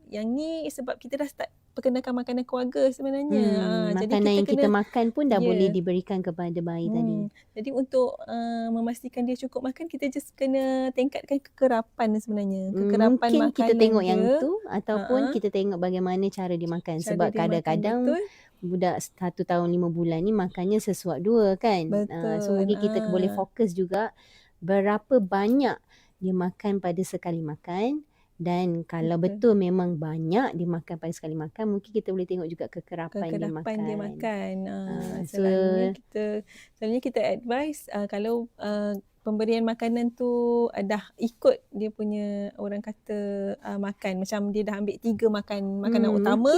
yang ni sebab kita dah start perkenalkan makanan keluarga sebenarnya. Jadi makanan yang kita makan pun dah boleh Ya. diberikan kepada bayi tadi. Jadi untuk memastikan dia cukup makan, kita just kena tingkatkan kekerapan sebenarnya. Kekerapan Mungkin makanan kita tengok dia. yang tu ataupun kita tengok bagaimana cara dia makan. Cara Sebab dia makan, kadang-kadang betul. budak 1 tahun 5 bulan ni makannya sesuap dua kan. Betul. So mungkin kita boleh fokus juga berapa banyak dia makan pada sekali makan. Dan kalau betul memang banyak dia makan pada sekali makan, mungkin kita boleh tengok juga kekerapan dia makan. Selalunya kita advise kalau pemberian makanan tu dah ikut dia punya orang kata makan. Macam dia dah ambil 3 makanan utama.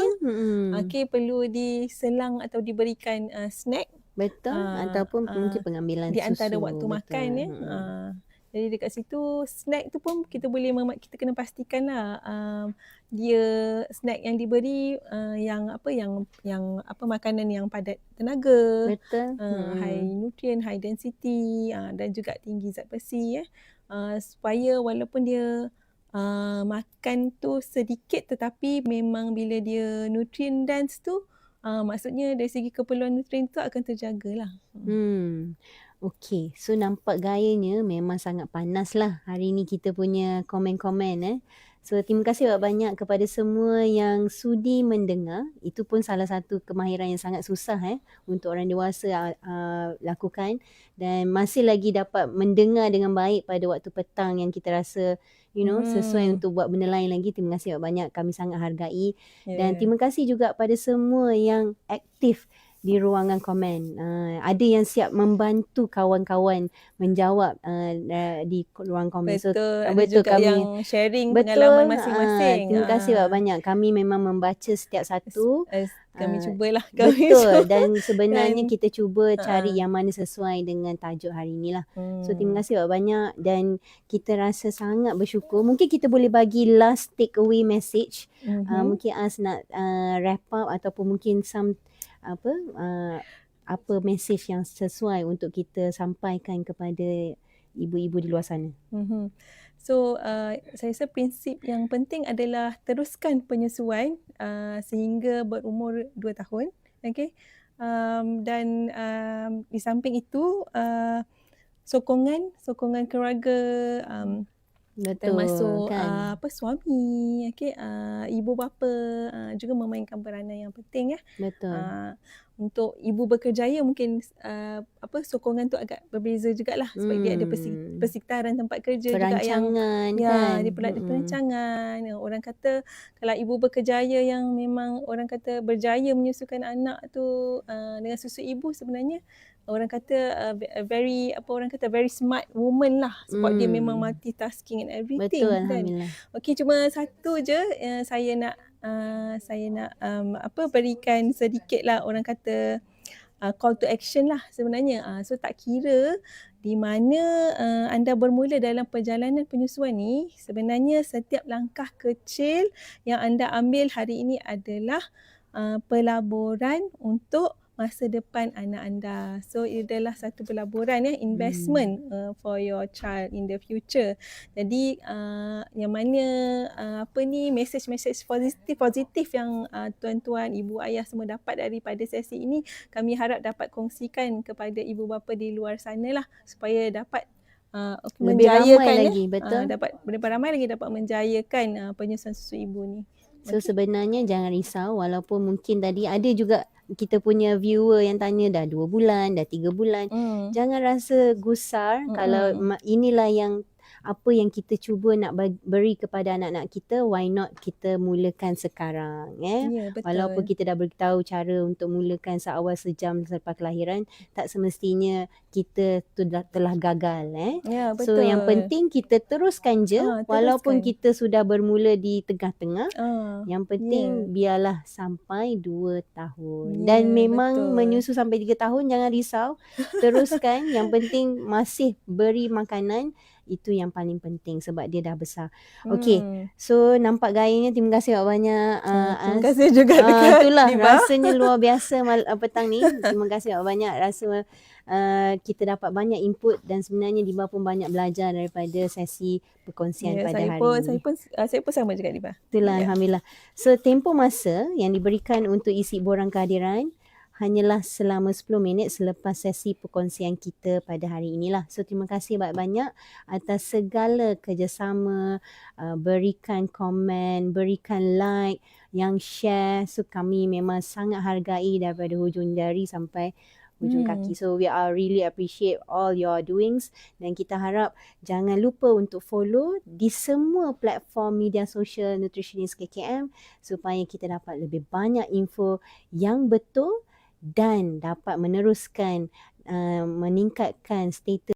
Okay, perlu diselang atau diberikan snack. Betul. Ataupun mungkin pengambilan di susu. antara waktu makan ya. Jadi dekat situ snack tu pun kita kena pastikan lah dia snack yang diberi yang makanan yang padat tenaga. Betul. High nutrient, high density dan juga tinggi zat besi supaya walaupun dia makan tu sedikit tetapi memang bila dia nutrient dense tu maksudnya dari segi keperluan nutrien tu akan terjagalah. Okey, so nampak gayanya memang sangat panas lah hari ni kita punya komen-komen. So terima kasih banyak kepada semua yang sudi mendengar. Itu pun salah satu kemahiran yang sangat susah untuk orang dewasa lakukan. Dan masih lagi dapat mendengar dengan baik pada waktu petang yang kita rasa sesuai untuk buat benda lain lagi. Terima kasih banyak, kami sangat hargai. Dan terima kasih juga pada semua yang aktif di ruangan komen. Ada yang siap membantu kawan-kawan menjawab di ruang komen. Betul, ada juga kami, yang sharing pengalaman masing-masing. Terima kasih banyak. Kami memang membaca setiap satu. Kami cubalah. Betul. Dan sebenarnya kita cuba cari yang mana sesuai dengan tajuk hari ni lah. So terima kasih banyak. Dan kita rasa sangat bersyukur. Mungkin kita boleh bagi last take away message. Mungkin As nak wrap up ataupun mungkin apa message yang sesuai untuk kita sampaikan kepada ibu-ibu di luar sana. So saya rasa prinsip yang penting adalah teruskan penyesuaian sehingga berumur 2 tahun. Okay? Dan di samping itu sokongan keluarga Betul, termasuk kan? suami, ibu bapa juga memainkan peranan yang penting ya. Betul. untuk ibu berkerjaya mungkin sokongan tu agak berbeza jugalah, sebab dia ada persekitaran tempat kerja juga yang perancangan kan. dia pula ada perancangan. Orang kata kalau ibu berkerjaya yang memang orang kata berjaya menyusukan anak tu dengan susu ibu, sebenarnya orang kata very smart woman lah, sebab dia memang multitasking and everything. Betul, kan. alhamdulillah. Okey, cuma satu je saya nak berikan sedikit lah orang kata call to action lah sebenarnya. So tak kira di mana anda bermula dalam perjalanan penyusuan ni, sebenarnya setiap langkah kecil yang anda ambil hari ini adalah pelaburan untuk masa depan anak anda. So ia adalah satu pelaburan investment for your child in the future. Jadi yang mana message-message positif yang tuan-tuan, ibu ayah semua dapat daripada sesi ini, kami harap dapat kongsikan kepada ibu bapa di luar sana lah, supaya dapat lebih menjayakan ramai lagi, betul. dapat lebih ramai lagi dapat menjayakan penyusuan susu ibu ni. So sebenarnya jangan risau, walaupun mungkin tadi ada juga kita punya viewer yang tanya dah 2 bulan, dah 3 bulan. Jangan rasa gusar kalau inilah yang apa yang kita cuba nak beri kepada anak-anak kita, why not kita mulakan sekarang. Ya, betul. Walaupun kita dah beritahu cara untuk mulakan seawal sejam selepas kelahiran, tak semestinya kita tu telah gagal. Ya, betul. So yang penting kita teruskan je, walaupun kita sudah bermula di tengah-tengah. Yang penting biarlah sampai 2 tahun. Dan memang menyusu sampai 3 tahun, jangan risau. Teruskan, yang penting masih beri makanan. Itu yang paling penting sebab dia dah besar. Okey, so nampak gayanya, terima kasih banyak. Terima kasih juga dekat itulah Liba. rasanya luar biasa petang ni. Terima kasih banyak. Rasa kita dapat banyak input dan sebenarnya Liba pun banyak belajar daripada sesi perkongsian pada hari ini. Saya pun sama juga, Liba. Itulah, alhamdulillah. So tempoh masa yang diberikan untuk isi borang kehadiran hanyalah selama 10 minit selepas sesi perkongsian kita pada hari inilah. So terima kasih banyak-banyak atas segala kerjasama, berikan komen, berikan like, yang share. So kami memang sangat hargai daripada hujung jari sampai hujung kaki. So we are really appreciate all your doings, dan kita harap jangan lupa untuk follow di semua platform media sosial Nutritionist KKM supaya kita dapat lebih banyak info yang betul dan dapat meneruskan meningkatkan status